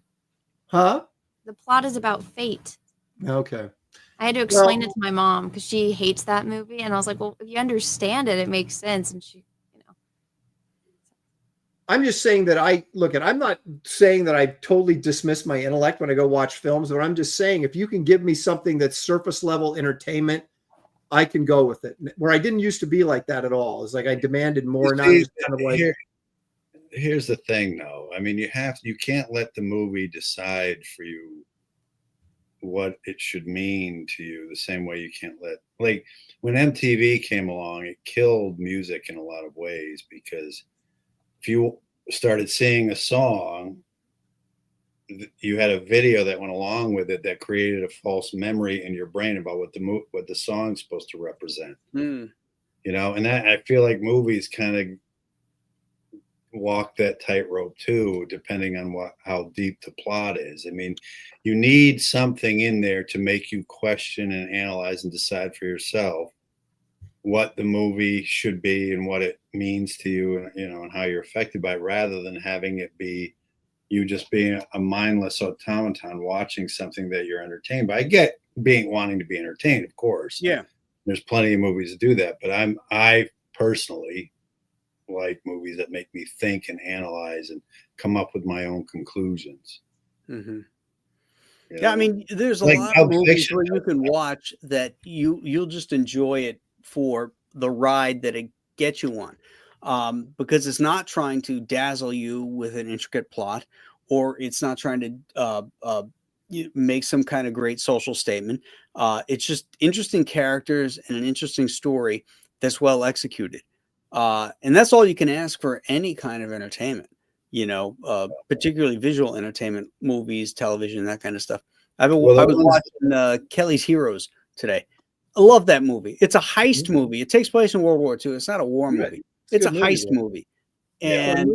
Huh? The plot is about fate. Okay. I had to explain it to my mom because she hates that movie, and I was like, "Well, if you understand it, it makes sense." And she, I'm just saying that I'm not saying that I totally dismiss my intellect when I go watch films, but I'm just saying if you can give me something that's surface level entertainment, I can go with it. Where I didn't used to be like that at all. It's like I demanded more. Now I'm just kind of like, Here's the thing, though. I mean, you can't let the movie decide for you what it should mean to you the same way you can't like when MTV came along, it killed music in a lot of ways, because if you started seeing a song, you had a video that went along with it that created a false memory in your brain about what the song's supposed to represent. You know, and that, I feel like movies kind of walk that tightrope too, depending on how deep the plot is. I mean, you need something in there to make you question and analyze and decide for yourself what the movie should be and what it means to you, and and how you're affected by it, rather than having it be you just being a mindless automaton watching something that you're entertained by. I get wanting to be entertained, of course. yeah. There's plenty of movies that do that, but I personally like movies that make me think and analyze and come up with my own conclusions. Mm-hmm. You Yeah, I know? mean, there's a Like lot Pulp of movies Fiction where you can watch that you'll just enjoy it for the ride that it gets you on, because it's not trying to dazzle you with an intricate plot, or it's not trying to make some kind of great social statement. It's just interesting characters and an interesting story that's well executed, and that's all you can ask for any kind of entertainment. Particularly visual entertainment, movies, television, that kind of stuff. I was watching Kelly's Heroes today. I love that movie. It's a heist movie. It takes place in World War II. It's not a war movie. It's a heist movie. And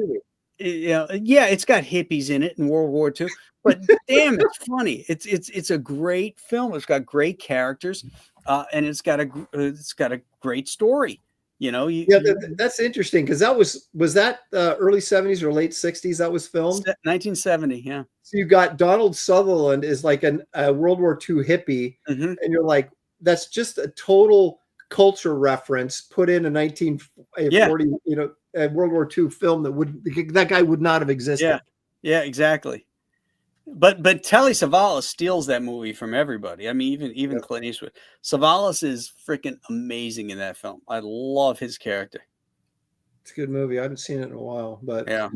yeah, it's got hippies in it in World War II, but damn, it's funny. It's a great film. It's got great characters, and it's got a great story. That's interesting because was that early 70s or late 60s that was filmed? 1970, yeah. So you got Donald Sutherland is like a World War II hippie, and you're like, that's just a total culture reference put in a 1940, a World War II film that guy would not have existed. Yeah, exactly. But Telly Savalas steals that movie from everybody. I mean, even Clint Eastwood. Savalas is freaking amazing in that film. I love his character. It's a good movie. I haven't seen it in a while, but yeah.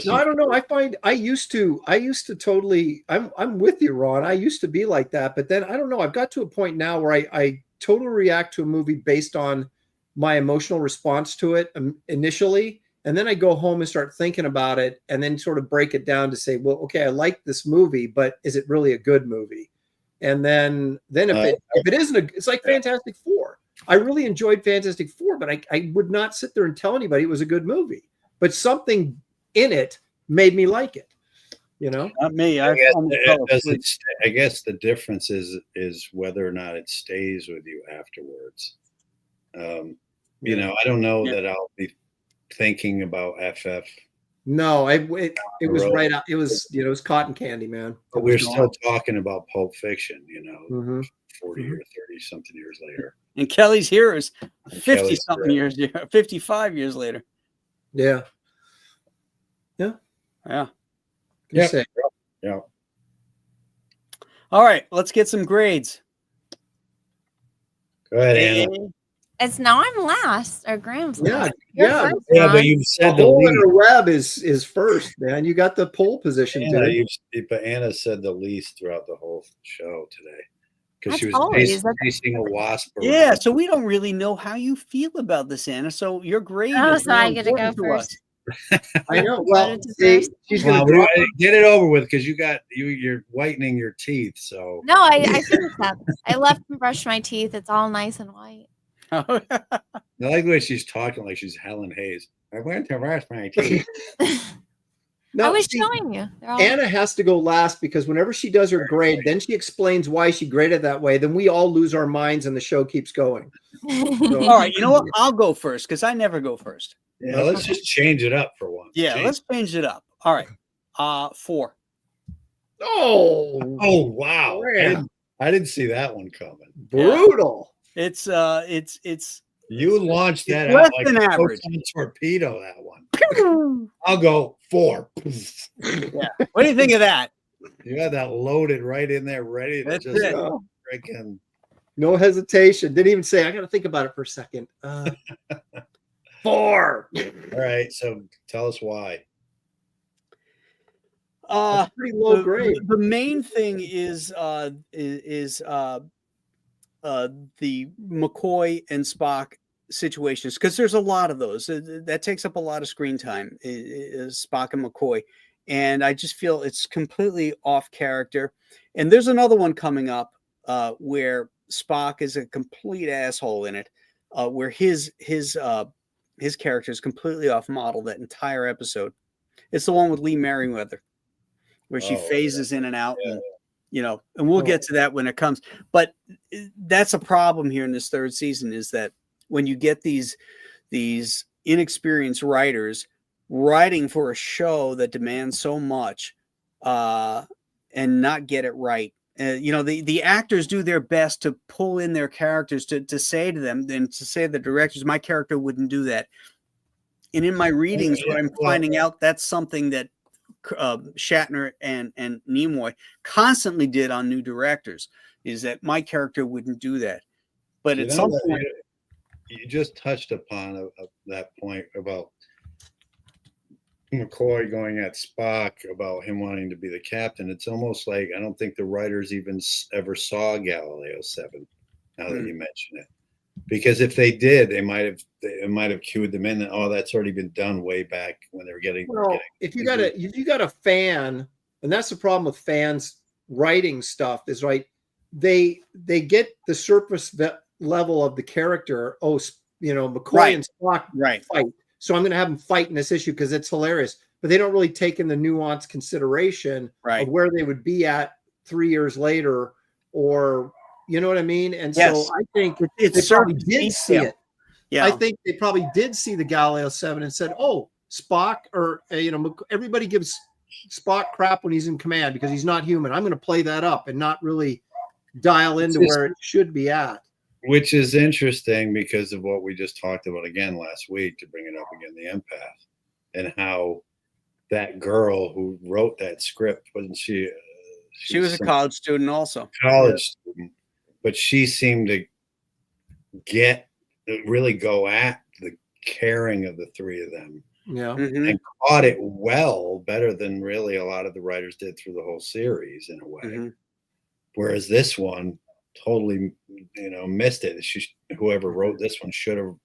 No, I don't know. I used to totally. I'm with you, Ron. I used to be like that, but then I don't know. I've got to a point now where I totally react to a movie based on my emotional response to it initially. And then I go home and start thinking about it and then sort of break it down to say, well, okay, I like this movie, but is it really a good movie? And then if it isn't, it's like Fantastic Four. I really enjoyed Fantastic Four, but I would not sit there and tell anybody it was a good movie. But something in it made me like it. Not me. I guess the difference is whether or not it stays with you afterwards. I don't know that I'll be thinking about FF. No, it was right out. It was it was cotton candy, man. But we're still talking about Pulp Fiction, 40 or 30 something years later. And Kelly's Heroes, 50 something years, 55 years later. Yeah. All right, let's get some grades. Go ahead, Anna. It's now I'm last, or Graham's last. Yeah, but you said the hole in the web is first, man. You got the pole position, but Anna said the least throughout the whole show today because she was chasing a wasp. Yeah, so we don't really know how you feel about this, Anna. So your grade. Oh, so I get to go first. I know. Well, get it over with because you're whitening your teeth. So no, I finished that. I left and brushed my teeth. It's all nice and white. I like the way she's talking like she's Helen Hayes. I went to brush my teeth. I was showing you. Anna has to go last because whenever she does her grade, then she explains why she graded that way. Then we all lose our minds and the show keeps going. So, all right, you know what? I'll go first because I never go first. Yeah, let's just change it up for once. Yeah, let's change it up. All right. 4. Oh wow. I didn't see that one coming. Brutal. It's you launched that less out like than average. Torpedo, that one. I'll go 4. Yeah. What do you think of that? You had that loaded right in there, ready to just freaking. No hesitation. Didn't even say, I got to think about it for a second. 4. All right. So tell us why. Pretty low grade. The main thing is the McCoy and Spock situations, because there's a lot of those that takes up a lot of screen time, is Spock and McCoy, and I just feel it's completely off character. And there's another one coming up where Spock is a complete asshole in it, where his character is completely off model that entire episode. It's the one with Lee Merriweather where she phases in and out, and and we'll get to that when it comes. But that's a problem here in this third season, is that when you get these inexperienced writers writing for a show that demands so much and not get it right, the actors do their best to pull in their characters to say to them and to say to the directors, my character wouldn't do that. And in my readings, what I'm Well, finding out, that's something that Shatner and Nimoy constantly did on new directors, is that my character wouldn't do that. But you at know some that- point, you just touched upon that point about McCoy going at Spock about him wanting to be the captain. It's almost like I don't think the writers even ever saw Galileo 7. Now that you mention it, because if they did, it might have cued them in. And, oh, that's already been done way back when they were getting. Well, if you got a fan, and that's the problem with fans writing stuff is right. They get the surface level of the character. Oh, McCoy Right. and Spock right. fight. So I'm going to have them fight in this issue because it's hilarious. But they don't really take in the nuanced consideration Right. of where they would be at 3 years later, or you know what I mean. And Yes. so I think It's they probably surface did see detail. it. Yeah. I think they probably did see the Galileo 7 and said, "Oh, Spock," or everybody gives Spock crap when he's in command because he's not human. I'm going to play that up and not really dial into where it should be at. Which is interesting because of what we just talked about again last week, to bring it up again, the empath, and how that girl who wrote that script, wasn't she? She was a college student also. College student, but she seemed to really go at the caring of the three of them. Yeah. Mhm. And caught it well, better than really a lot of the writers did through the whole series in a way. Mhm. Whereas this one totally, missed it. Whoever wrote this one should have,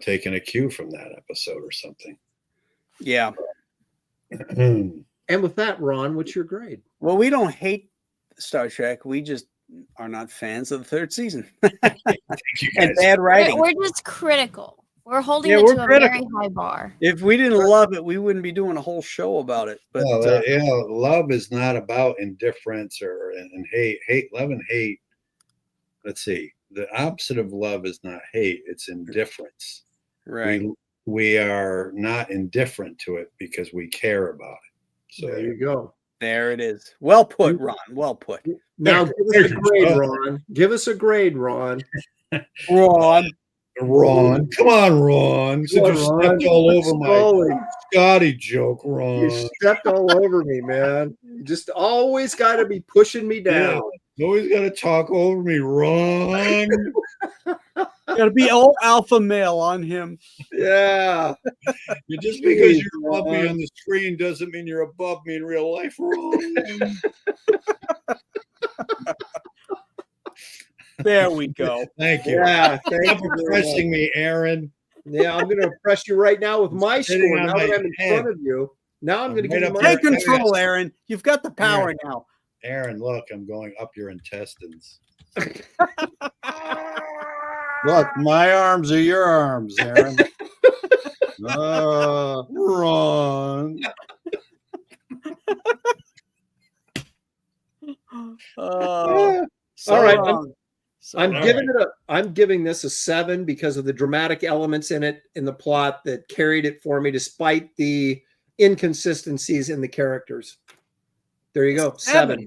taken a cue from that episode or something. Yeah. And with that, Ron, what's your grade? Well, we don't hate Star Trek. We just are not fans of the third season. Thank you And guys. bad writing. We're just critical. We're holding Yeah, it we're to a critical. very high bar. If we didn't love it, we wouldn't be doing a whole show about it. But Well, love is not about indifference and hate. Love and hate. Let's see. The opposite of love is not hate; it's indifference. right. We are not indifferent to it because we care about it. So There you go. There it is. Well put, Ron. Well put. Now give us a grade, Ron. Give us a grade, Ron. Ron, come on, Ron. Since you stepped all over my Scotty joke, Ron. You stepped all over me, man. You just always got to be pushing me down. You always got to talk over me, Ron. Gotta be all alpha male on him. Yeah. Just because you're above me on the screen doesn't mean you're above me in real life, Ron. There we go. Thank you. Yeah. Thank Stop you very pressing much. me, Aaron. Yeah, I'm going to press you right now with my Sitting score. on Now my that I'm in head. front of you, now I'm going to right give you up my Take control, Aaron. You've got the power now. Aaron, look, I'm going up your intestines. Look, my arms are your arms, Aaron. Ron. All right, I'm giving this a 7 because of the dramatic elements in it, in the plot that carried it for me despite the inconsistencies in the characters. There you go. 7.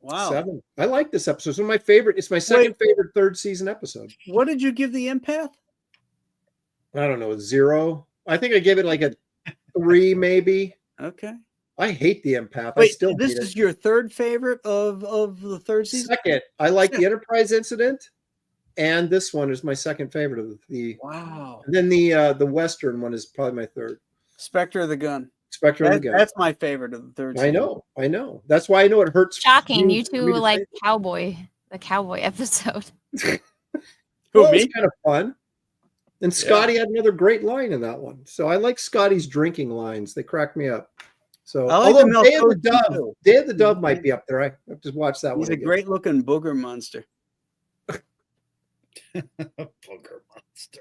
Wow. 7. I like this episode. It's one of my favorite. It's my second favorite third season episode. What did you give the empath? I don't know, a 0. I think I gave it like a 3, maybe. Okay. I hate the empath. I Wait, still this hate is it. your third favorite of the third season? Second, I like the Enterprise incident, and this one is my second favorite of the. Wow. And then the Western one is probably my third. Spectre of the Gun. Spectre of the Gun. That's my favorite of the third I season. know. That's why I know it hurts. Shocking. me You for two me to like say the cowboy episode. it. Who, Well, me? it's kind of fun. And Scotty had another great line in that one. So I like Scotty's drinking lines. They crack me up. So I like the although Day of the Melford Dove, too. Day of the Dove might be up there. I have to watch that He's one. a great looking booger monster. Booger monster.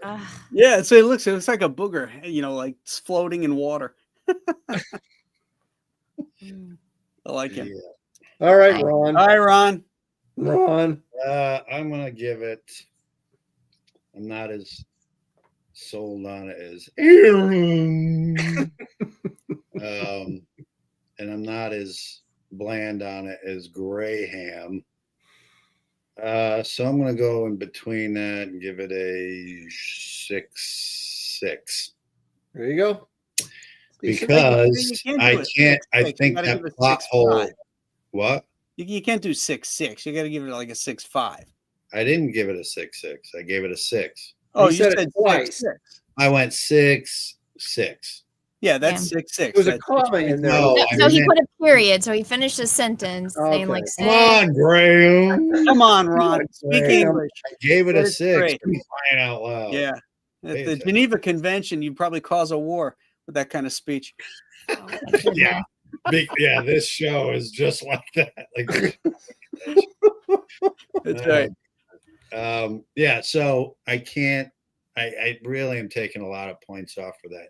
Yeah, so it looks like a booger, like it's floating in water. I like him. Yeah. All right, Ron. Hi, Ron. Ron. I'm gonna give it. I'm not as sold on it as Aaron, and I'm not as bland on it as Graham. So I'm gonna go in between that and give it a 6. There you go. Because You I do a can't. I 6.6. You think gotta that give it plot 6.5. hole. What? You can't do 6.6. You got to give it like a 6.5. I didn't give it a 6.6. I gave it a 6. Oh, He you said said it twice. 6.6. I went 6.6. Yeah, that's Yeah. 6.6. There was a That's comma in there. No, No, I so he meant- put a period. So he finished his sentence saying like Okay. Come on, Graham. Come on, Ron. Speak Graham. English. I gave it Get a it 6. straight. Be crying out loud. Yeah. At Pay the attention. Geneva Convention, you'd probably cause a war with that kind of speech. Oh, my goodness. Yeah. Yeah, this show is just like that. Like, That's right. yeah, so I can't. I really am taking a lot of points off for that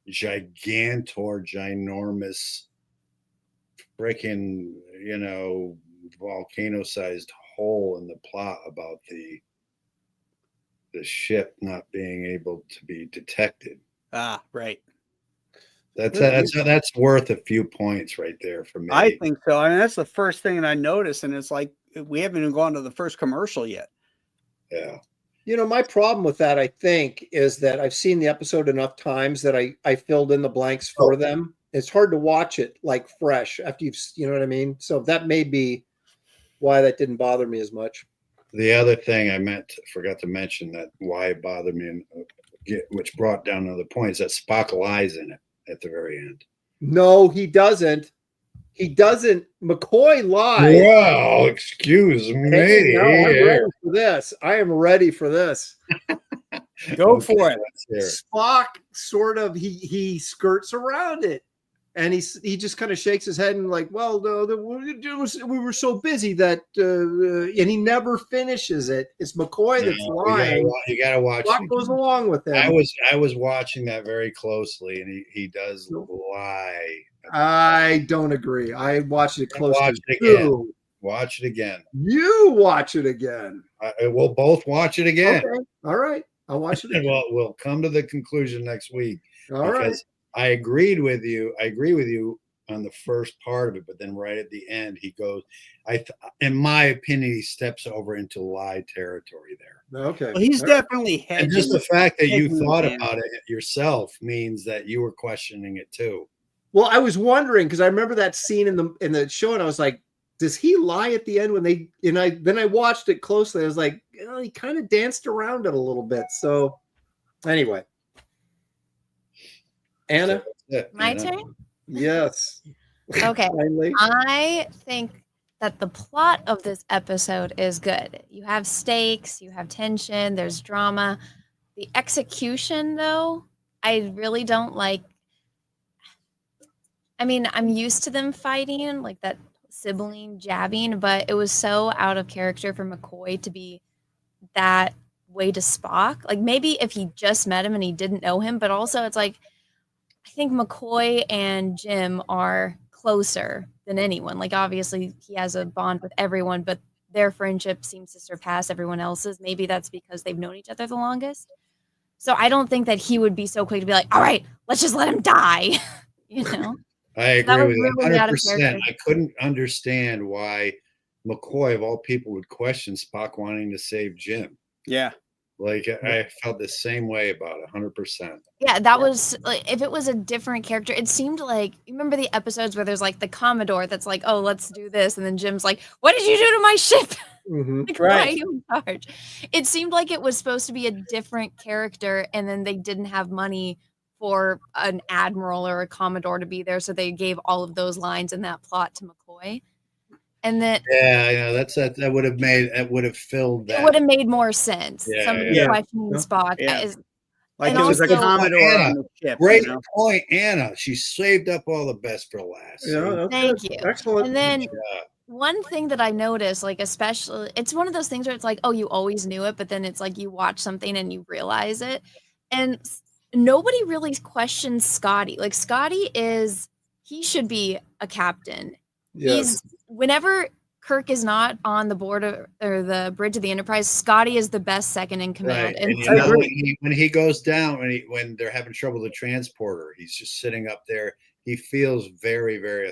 ginormous, freaking, volcano-sized hole in the plot about the ship not being able to be detected. Ah, right. That's worth a few points right there for me. I think so. I mean, that's the first thing that I noticed, and it's like we haven't even gone to the first commercial yet. Yeah. My problem with that, I think, is that I've seen the episode enough times that I filled in the blanks for them. It's hard to watch it like fresh after you know what I mean? So that may be why that didn't bother me as much. The other thing I forgot to mention that why it bothered me, and which brought down another point, is that Spock lies in it at the very end. No, he doesn't. He doesn't. McCoy lies. Well, excuse me. Hey, no, I'm ready for this. I am ready for this. Go for it. Let's hear it. Spock sort of he skirts around it, and he just kind of shakes his head and like, well, no, we were so busy that, and he never finishes it. It's McCoy that's lying. You gotta watch. Spock goes along with him. I was watching that very closely, and he does lie. I don't agree. I watched it closely. Watch it again. Watch it again. You watch it again. We'll both watch it again. Okay. All right. I'll watch it And again. we'll come to the conclusion next week. All right. Because I agree with you on the first part of it, but then right at the end, he goes. In my opinion, he steps over into lie territory there. Okay. Well, he's definitely hedging. And just the fact that you hedging thought the about it yourself means that you were questioning it too. Well, I was wondering because I remember that scene in the show, and I was like, "Does he lie at the end when they?" And then I watched it closely. I was like, he kind of danced around it a little bit. So, anyway, Anna, My turn? yes, Okay. finally. I think that the plot of this episode is good. You have stakes, you have tension, there's drama. The execution, though, I really don't like. I mean, I'm used to them fighting, like that sibling jabbing, but it was so out of character for McCoy to be that way to Spock. Like maybe if he just met him and he didn't know him, but also it's like I think McCoy and Jim are closer than anyone. Like obviously he has a bond with everyone, but their friendship seems to surpass everyone else's. Maybe that's because they've known each other the longest. So I don't think that he would be so quick to be like, all right, let's just let him die. You know? I That agree was with you really out of 100%. character. I couldn't understand why McCoy, of all people, would question Spock wanting to save Jim. Yeah. Like I felt the same way about it, 100%. Yeah, that was like if it was a different character, it seemed like you remember the episodes where there's like the Commodore that's like, oh, let's do this, and then Jim's like, what did you do to my ship? Mhm. Like, why Right. are you in charge? It seemed like it was supposed to be a different character, and then they didn't have money for an admiral or a Commodore to be there, so they gave all of those lines in that plot to McCoy. And then Yeah, I know that would have filled that. it would have made more sense. Yeah, Somebody yeah. questioning Spock Yeah. is Like And it was a also- Commodore Anna, on the ship. Great You know? point, Anna. She saved up all the best for last. Yeah, that's Thank good. you. Excellent. And then Yeah. one thing that I noticed, like especially, it's one of those things where it's like, oh, you always knew it, but then it's like you watch something and you realize it. And nobody really questions Scotty. Like Scotty he should be a captain. Yes. Whenever Kirk is not on the board or the bridge of the Enterprise, Scotty is the best second in command. Right. And And you so- know, when he goes down, when they're having trouble with the transporter, he's just sitting up there. He feels very, very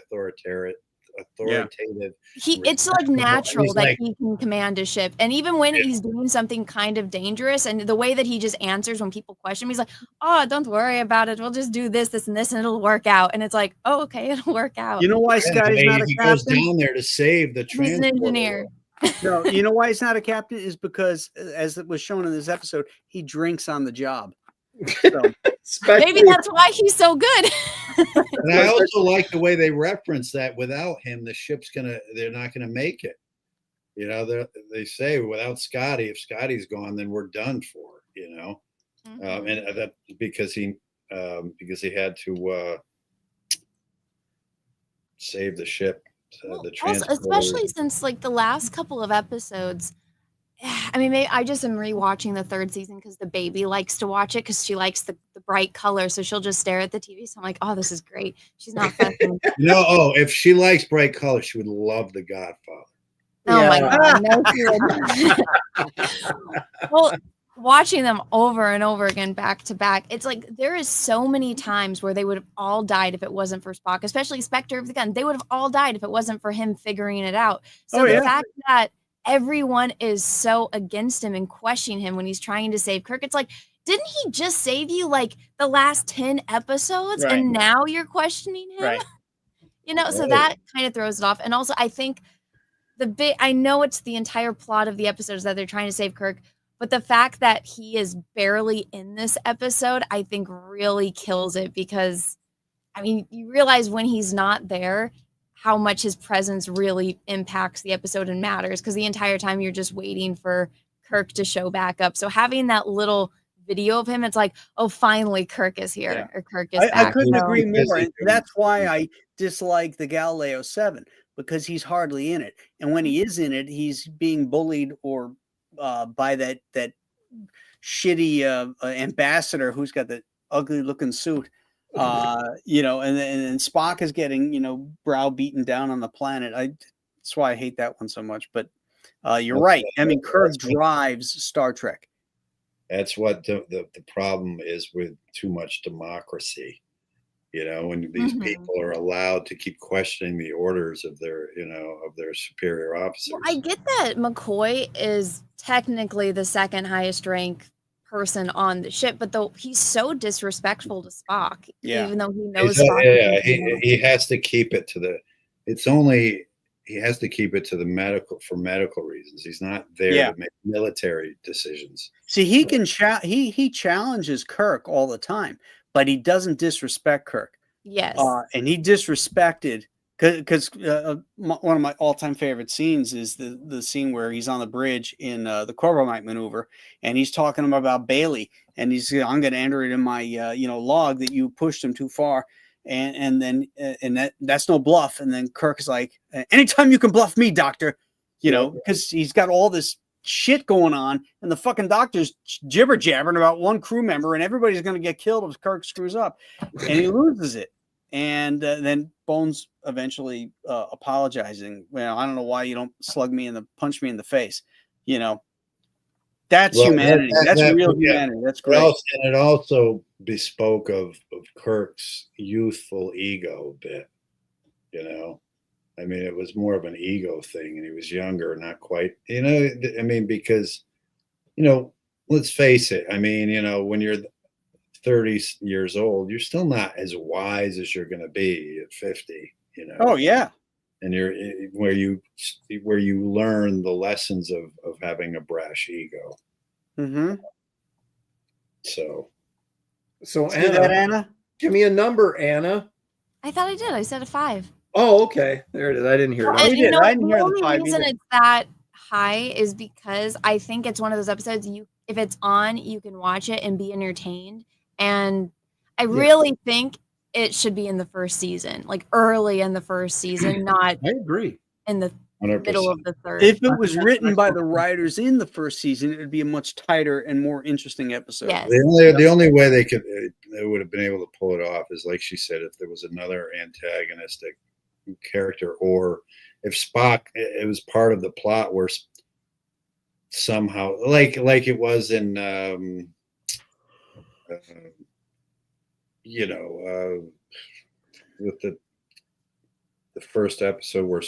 authoritative. It's like natural He's that like- he can command a ship. And even when he's doing something kind of dangerous, and the way that he just answers when people question him, he's like, oh, don't worry about it. We'll just do this, this, and this, and it'll work out. And it's like, oh, okay, it'll work out. You know why Scotty's not a he goes captain? down there to save the He's an transporter. engineer. No, you know why he's not a captain is because, as it was shown in this episode, he drinks on the job. So, Maybe that's why he's so good. And I also like the way they reference that without him, the ship's they're not gonna make it. You know, they say without Scotty, if Scotty's gone, then we're done for. You know, and that because he had to save the ship, the transporter. Especially since like the last couple of episodes. I mean, maybe I just am rewatching the third season because the baby likes to watch it because she likes the bright color. So she'll just stare at the TV. So I'm like, oh, this is great. She's not fucking. If she likes bright colors, she would love The Godfather. Oh my God. No kidding. Well, watching them over and over again, back to back, it's like there is so many times where they would have all died if it wasn't for Spock, especially Spectre of the Gun. They would have all died if it wasn't for him figuring it out. So the fact that everyone is so against him and questioning him when he's trying to save Kirk. It's like, didn't he just save you like the last 10 episodes and now you're questioning him? Right. You know, so that kind of throws it off. And also, I think I know it's the entire plot of the episodes that they're trying to save Kirk, but the fact that he is barely in this episode, I think really kills it because, I mean, you realize when he's not there, how much his presence really impacts the episode and matters because the entire time you're just waiting for Kirk to show back up. So having that little video of him, it's like, oh, finally Kirk is here or Kirk is back. I couldn't agree more. And that's why I dislike the Galileo 7 because he's hardly in it. And when he is in it, he's being bullied or by that shitty ambassador who's got the ugly looking suit. You know, and then Spock is getting, you know, browbeaten down on the planet. That's why I hate that one so much. But you're right. I mean, Kirk drives Star Trek. That's what the problem is with too much democracy. You know, when these people are allowed to keep questioning the orders of their superior officers. Well, I get that McCoy is technically the second highest rank person on the ship, but though he's so disrespectful to Spock, even though he knows Spock. He has to keep it to the medical reasons. He's not there to make military decisions. See, he can he challenges Kirk all the time, but he doesn't disrespect Kirk. Yes, and he disrespected because one of my all-time favorite scenes is the scene where he's on the bridge in the Corbomite maneuver, and he's talking about Bailey, and he's, I'm going to enter it in my log that you pushed him too far, and then that's no bluff. And then Kirk is like, anytime you can bluff me, Doctor, you know, because he's got all this shit going on, and the fucking doctor's jibber jabbering about one crew member, and everybody's going to get killed if Kirk screws up, and he loses it. And then Bones eventually apologizing. Well, I don't know why you don't punch me in the face. You know, that's humanity. That's real humanity. That's great. And it also bespoke of Kirk's youthful ego a bit. You know, I mean, it was more of an ego thing, and he was younger, not quite. You know, I mean, because, you know, let's face it. I mean, you know, when you're 30 years old, you're still not as wise as you're going to be at 50, you know. Oh yeah. And you're where you learn the lessons of having a brash ego. So Anna, give me a number, Anna. I thought I did. I said a 5. Oh, okay. There it is. I didn't hear it. I didn't hear the 5 The reason either. it's that high is because I think it's one of those episodes if it's on, you can watch it and be entertained. And I really think it should be in the first season, like early in the first season, not I agree. in the 100%. middle of the third. If it was written by the writers in the first season, it would be a much tighter and more interesting episode. Yes. The only way they would have been able to pull it off is, like she said, if there was another antagonistic character, or if Spock, it was part of the plot where somehow, like it was in with the the first episode where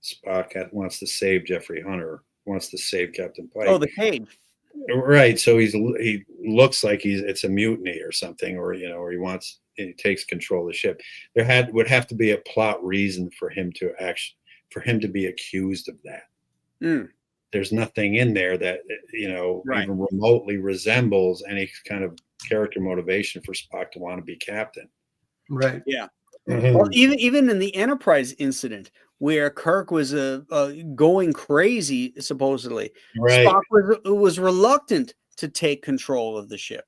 Spock wants to save Jeffrey Hunter, wants to save Captain Pike. Oh, the cage. Right. So he looks like it's a mutiny or something, or or he takes control of the ship. Would have to be a plot reason for him to be accused of that. Mm. There's nothing in there that Right. even remotely resembles any kind of character motivation for Spock to want to be captain. Right. Yeah. Mhm. Well, even in the Enterprise incident where Kirk was going crazy, supposedly, Right. Spock was reluctant to take control of the ship.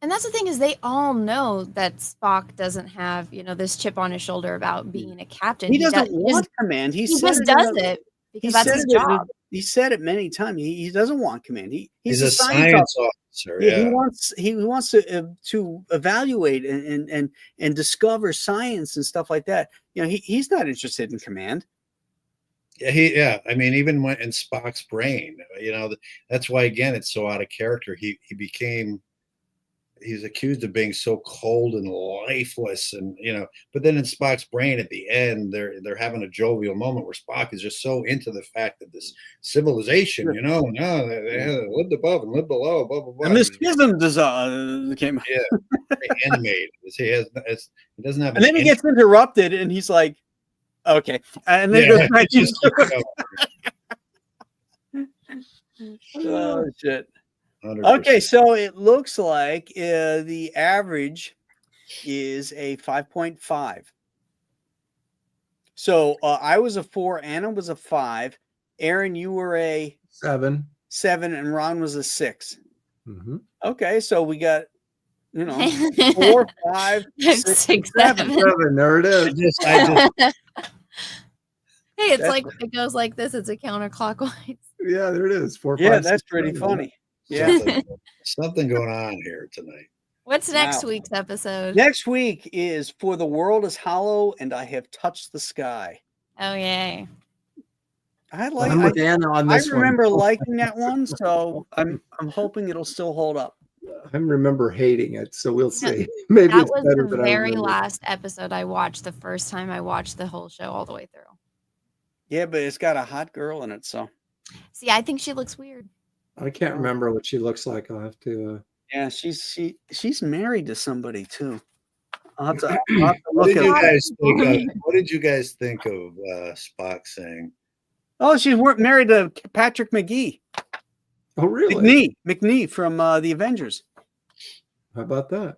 And that's the thing is they all know that Spock doesn't have, this chip on his shoulder about being a captain. He doesn't he want command. he just does it because that's his job. He said it many times. He doesn't want command. He's a science officer. Yeah, Yeah. he wants to evaluate and discover science and stuff like that. He's not interested in command. Yeah. I mean, even when in Spock's brain, that's why again it's so out of character. He's accused of being so cold and lifeless, and but then in Spock's brain at the end, they're having a jovial moment where Spock is just so into the fact that this civilization, they lived above and lived below, blah blah blah. And this schism came. Very animated. He doesn't have. And then he gets interrupted, and he's like, "Okay," and then goes back oh shit. 100%. Okay, so it looks like the average is a 5.5. So I was a 4, Anna was a 5, Aaron, you were a 7, and Ron was a 6. Mm-hmm. Okay, so we got 4, 5, 6, 6, 7. 7. There it is. Hey, it's like it goes like this. It's a counterclockwise. Yeah, there it is. 4, Yeah, 5, that's 6, pretty 7. funny. Yeah. Something going on here tonight. What's next Wow. week's episode? Next week is For the World is Hollow and I Have Touched the Sky. Oh yay! I I'm with Anna on this one. remember liking that one, so I'm hoping it'll still hold up. I remember hating it, so we'll see. Maybe That it's was better the than I very remember. last episode I watched. The first time I watched the whole show all the way through. Yeah, but it's got a hot girl in it, so See, I think she looks weird. I can't remember what she looks like. I'll have to. yeah, she's married to somebody too. I'll have to What look did at you it. guys think of? What did you guys think of Spock saying? Oh, she's married to Patrick McGee. Oh, really? McNee from the Avengers. How about that?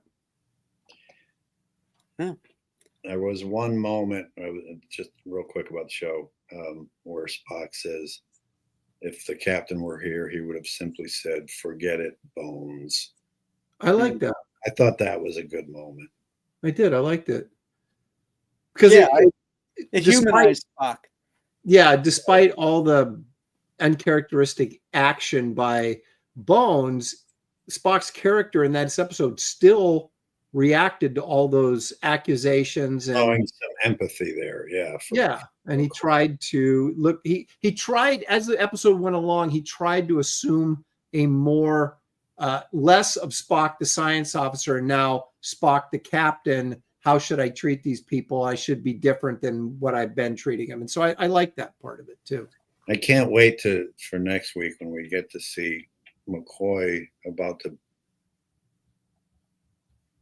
There was one moment, just real quick about the show, where Spock says, if the captain were here, he would have simply said, "Forget it, Bones." I like that. I thought that was a good moment. I did. I liked it because It despite- humanized Spock. yeah, despite all the uncharacteristic action by Bones, Spock's character in that episode still reacted to all those accusations and Showing some empathy there, yeah. and he tried to look. He tried as the episode went along. He tried to assume a more less of Spock the science officer and now Spock the captain. How should I treat these people? I should be different than what I've been treating them. And so I like that part of it too. I can't wait for next week when we get to see McCoy about to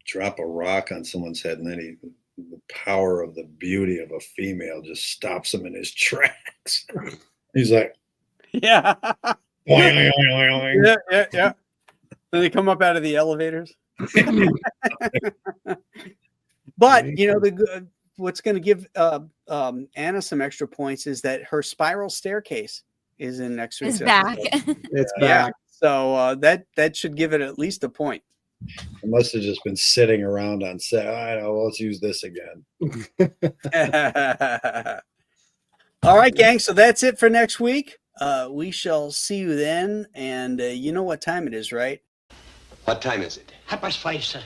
drop a rock on someone's head, and then the power of the beauty of a female just stops him in his tracks. He's like, Yeah. oing, oing, oing, oing. Yeah. Then they come up out of the elevators. But what's going to give Anna some extra points is that her spiral staircase is in next week's Is back. episode. It's Yeah. back. So that should give it at least a point. It must have just been sitting around on set. I know, well, let's use this again. All right, gang. So that's it for next week. We shall see you then. And you know what time it is, right? What time is it? 5:30, sir.